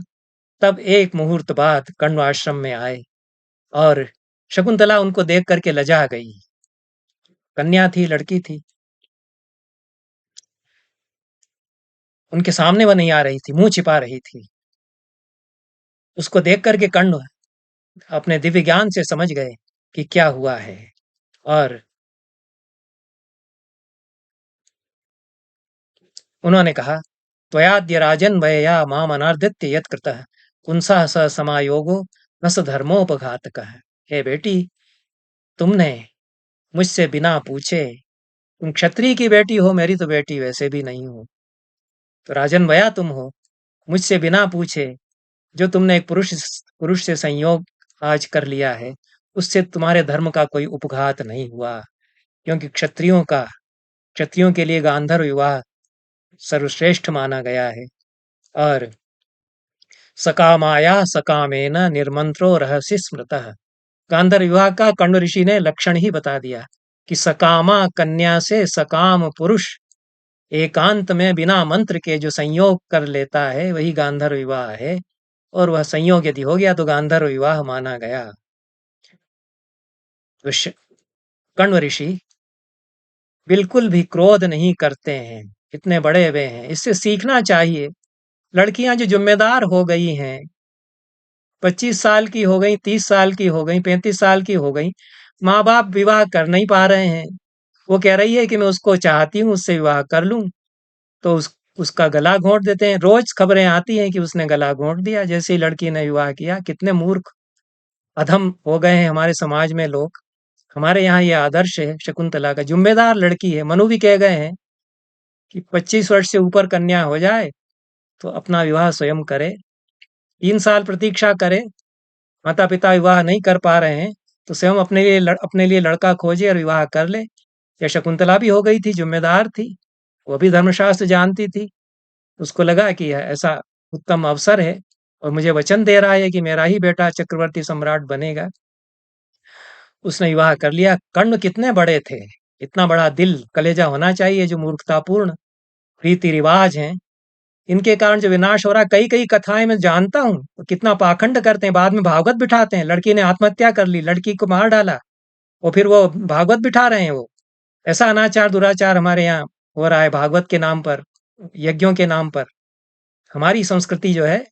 तब एक मुहूर्त बाद कण्व आश्रम में आए, और शकुंतला उनको देख करके लजा गई। कन्या थी, लड़की थी, उनके सामने वह नहीं आ रही थी, मुंह छिपा रही थी। उसको देख करके कण्व अपने दिव्य ज्ञान से समझ गए कि क्या हुआ है। और उन्होंने कहा, त्वयाद्य राजन वयया माम अनार्दित्य यत् कृतः पुंसः स समायोगो न स धर्मोपघातकः। हे बेटी, तुमने मुझसे बिना पूछे, तुम क्षत्रिय की बेटी हो, मेरी तो बेटी वैसे भी नहीं हो, तो राजन वया तुम हो, मुझसे बिना पूछे जो तुमने एक पुरुष से संयोग आज कर लिया है, उससे तुम्हारे धर्म का कोई उपघात नहीं हुआ। क्योंकि क्षत्रियों के लिए गांधर्व विवाह सर्वश्रेष्ठ माना गया है। और सकामाया सकामेन निर्मंत्रो रहस्य स्मृतः, गांधर्व विवाह का कण्व ऋषि ने लक्षण ही बता दिया कि सकामा कन्या से सकाम पुरुष एकांत में बिना मंत्र के जो संयोग कर लेता है वही गांधर्व विवाह है, और वह संयोग यदि हो गया तो गांधर्व विवाह माना गया। कण्व ऋषि बिल्कुल भी क्रोध नहीं करते हैं, इतने बड़े वे हैं, इससे सीखना चाहिए। लड़कियां जो जिम्मेदार हो गई हैं, 25 साल की हो गई, 30 साल की हो गई, 35 साल की हो गई, माँ बाप विवाह कर नहीं पा रहे हैं, वो कह रही है कि मैं उसको चाहती हूँ, उससे विवाह कर लूं, तो उसका गला घोंट देते हैं। रोज खबरें आती हैं कि उसने गला घोंट दिया जैसे ही लड़की ने विवाह किया। कितने मूर्ख अधम हो गए हैं हमारे समाज में लोग। हमारे यहाँ ये आदर्श है शकुंतला का, जिम्मेदार लड़की है। मनु भी कह गए हैं कि 25 वर्ष से ऊपर कन्या हो जाए तो अपना विवाह स्वयं करे, 3 साल प्रतीक्षा करे, माता पिता विवाह नहीं कर पा रहे हैं तो स्वयं अपने लिए लड़का खोजे और विवाह कर ले। या शकुंतला भी हो गई थी, जिम्मेदार थी, वो भी धर्मशास्त्र जानती थी, उसको लगा कि ऐसा उत्तम अवसर है और मुझे वचन दे रहा है कि मेरा ही बेटा चक्रवर्ती सम्राट बनेगा। उसने विवाह कर लिया। कर्ण कितने बड़े थे, इतना बड़ा दिल कलेजा होना चाहिए। जो मूर्खतापूर्ण रीति रिवाज हैं, इनके कारण जो विनाश हो रहा है। कई कई कथाएं मैं जानता हूँ, तो कितना पाखंड करते हैं, बाद में भागवत बिठाते हैं। लड़की ने आत्महत्या कर ली, लड़की को मार डाला, और फिर वो भागवत बिठा रहे हैं। वो ऐसा अनाचार दुराचार हमारे यहाँ हो रहा है भागवत के नाम पर, यज्ञों के नाम पर। हमारी संस्कृति जो है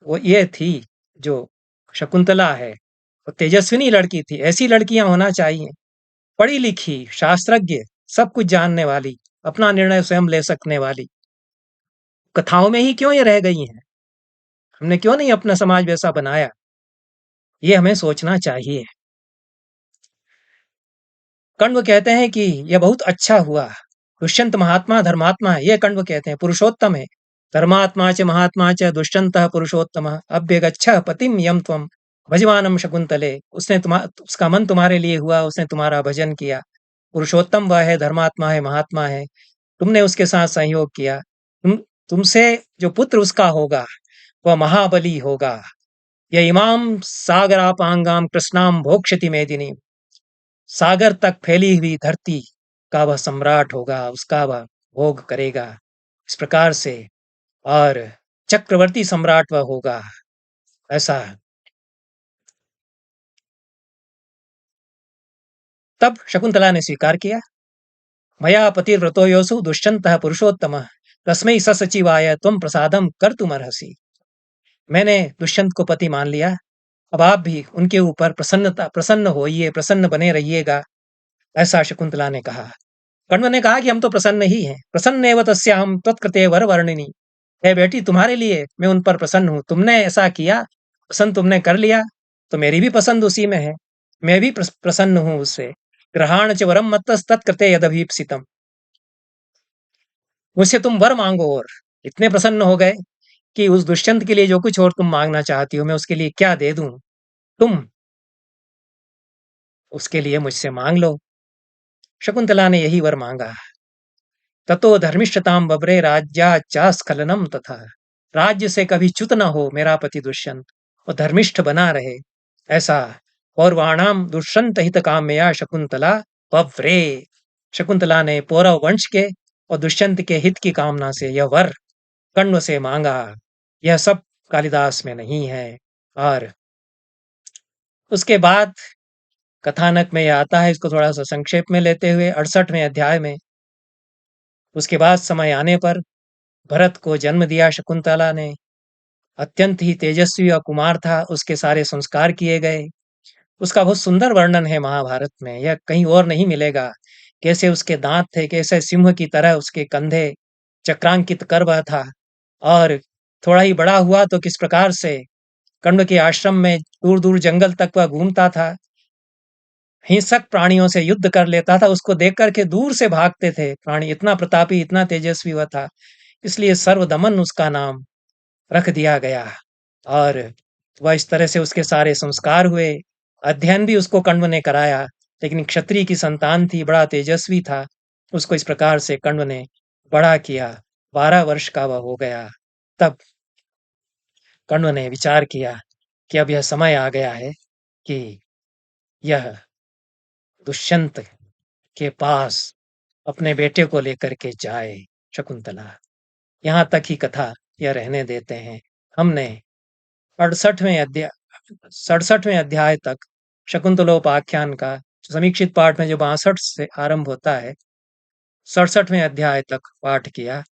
वो ये थी, जो शकुंतला है वो तेजस्विनी लड़की थी। ऐसी लड़कियां होना चाहिए, पढ़ी लिखी, शास्त्रज्ञ, सब कुछ जानने वाली, अपना निर्णय स्वयं ले सकने वाली। कथाओं में ही क्यों ये रह गई हैं? हमने क्यों नहीं अपना समाज वैसा बनाया? ये हमें सोचना चाहिए। कण्व कहते हैं कि यह बहुत अच्छा हुआ, दुष्यंत महात्मा धर्मात्मा है। ये कण्व कहते हैं, पुरुषोत्तम है। धर्मात्मा च महात्मा च दुष्यंत पुरुषोत्तम अभ्यगच्छ पतिम यम त्वम भजमानम शकुंतले, उसका मन तुम्हारे लिए हुआ, उसने तुम्हारा भजन किया। पुरुषोत्तम वह है, धर्मात्मा है, महात्मा है, तुमने उसके साथ सहयोग किया। तुमसे जो पुत्र उसका होगा वह महाबली होगा। यह इमाम सागरापांगाम कृष्णाम भोक्षति मेदिनी, सागर तक फैली हुई धरती का वह सम्राट होगा, उसका वह भोग करेगा इस प्रकार से। और चक्रवर्ती सम्राट वह होगा, ऐसा। तब शकुंतला ने स्वीकार किया। मया पतिव्रतो योऽसौ दुष्यंतः पुरुषोत्तमः, तस्मै ससचिवाय त्वं प्रसादम कर्तुमर्हसि। मैंने दुष्यंत को पति मान लिया, अब आप भी उनके ऊपर प्रसन्न होइए, प्रसन्न बने रहिएगा, ऐसा शकुंतला ने कहा। कण्व ने कहा कि हम तो प्रसन्न ही हैं। प्रसन्नेव तस्याहं त्वत्कृते वरवर्णिनि, है बेटी तुम्हारे लिए मैं उन पर प्रसन्न हूँ, तुमने ऐसा किया, पसंद तुमने कर लिया, तो मेरी भी पसंद उसी में है, मैं भी प्रसन्न हूँ उससे। ग्रहाण च वरम मत्तस्तत्कृते यदभीप्सितम, मुझसे तुम वर मांगो। और इतने प्रसन्न हो गए कि उस दुष्यंत के लिए जो कुछ और तुम मांगना चाहती हो मैं उसके लिए क्या दे दूं, तुम उसके लिए मुझसे मांग लो। शकुंतला ने यही वर मांगा। ततो धर्मिष्ठताम बबरे राज्या स्खलनम तथा, राज्य से कभी च्युत न हो मेरा पति दुष्यंत, और धर्मिष्ठ बना रहे, ऐसा। पौर्वाणाम दुष्यंत हित कामया शकुंतला बव्रे, शकुंतला ने पौरव वंश के और दुष्यंत के हित की कामना से यह वर कण्व से मांगा। यह सब कालिदास में नहीं है। और उसके बाद कथानक में यह आता है, इसको थोड़ा सा संक्षेप में लेते हुए 68वें अध्याय में, उसके बाद समय आने पर भरत को जन्म दिया शकुंतला ने। अत्यंत ही तेजस्वी और कुमार था, उसके सारे संस्कार किए गए। उसका बहुत सुंदर वर्णन है महाभारत में, यह कहीं और नहीं मिलेगा। कैसे उसके दांत थे, कैसे सिंह की तरह उसके कंधे चक्रांकित कर वह था, और थोड़ा ही बड़ा हुआ तो किस प्रकार से कण्व के आश्रम में दूर दूर जंगल तक वह घूमता था, हिंसक प्राणियों से युद्ध कर लेता था, उसको देख करके दूर से भागते थे प्राणी, इतना प्रतापी इतना तेजस्वी वह था, इसलिए सर्वदमन उसका नाम रख दिया गया। और वह इस तरह से उसके सारे संस्कार हुए। अध्ययन भी उसको कण्व ने कराया, लेकिन क्षत्रिय की संतान थी, बड़ा तेजस्वी था, उसको इस प्रकार से कण्व ने बड़ा किया। 12 वर्ष का वह हो गया। तब कण्व ने विचार किया कि अब यह समय आ गया है कि यह दुष्यंत के पास अपने बेटे को लेकर के जाए शकुंतला। यहाँ तक ही कथा यह रहने देते हैं। हमने 68वें अध्याय 67वें अध्याय तक शकुंतलोपाख्यान का समीक्षित पाठ में जो 62 से आरंभ होता है, 67वें अध्याय तक पाठ किया।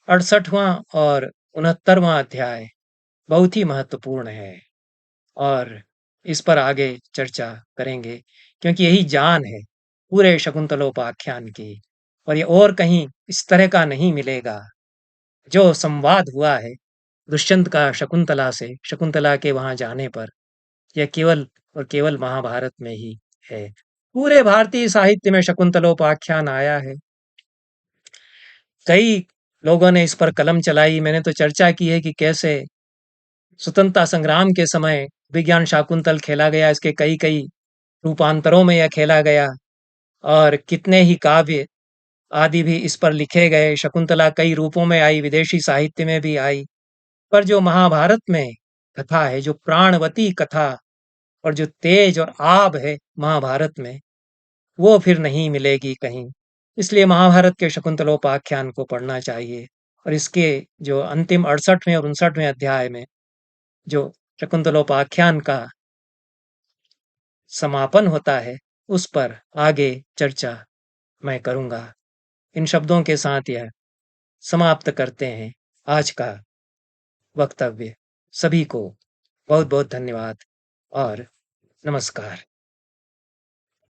68वां और 69वां अध्याय बहुत ही महत्वपूर्ण है, और इस पर आगे चर्चा करेंगे, क्योंकि यही जान है पूरे शकुंतलोपाख्यान की, और ये और कहीं इस तरह का नहीं मिलेगा। जो संवाद हुआ है दुष्यंत का शकुंतला से, शकुंतला के वहां जाने पर, यह केवल और केवल महाभारत में ही है। पूरे भारतीय साहित्य में शकुंतलोपाख्यान आया है। कई लोगों ने इस पर कलम चलाई, मैंने तो चर्चा की है कि कैसे स्वतंत्रता संग्राम के समय विज्ञान शाकुंतल खेला गया, इसके कई कई रूपांतरों में यह खेला गया, और कितने ही काव्य आदि भी इस पर लिखे गए। शकुंतला कई रूपों में आई, विदेशी साहित्य में भी आई, पर जो महाभारत में कथा है, जो प्राणवती कथा और जो तेज और आब है महाभारत में, वो फिर नहीं मिलेगी कहीं। इसलिए महाभारत के शकुंतलोपाख्यान को पढ़ना चाहिए। और इसके जो अंतिम 68वें और 59वें अध्याय में जो शकुंतलोपाख्यान का समापन होता है, उस पर आगे चर्चा मैं करूंगा। इन शब्दों के साथ यह समाप्त करते हैं आज का वक्तव्य। सभी को बहुत बहुत धन्यवाद और नमस्कार।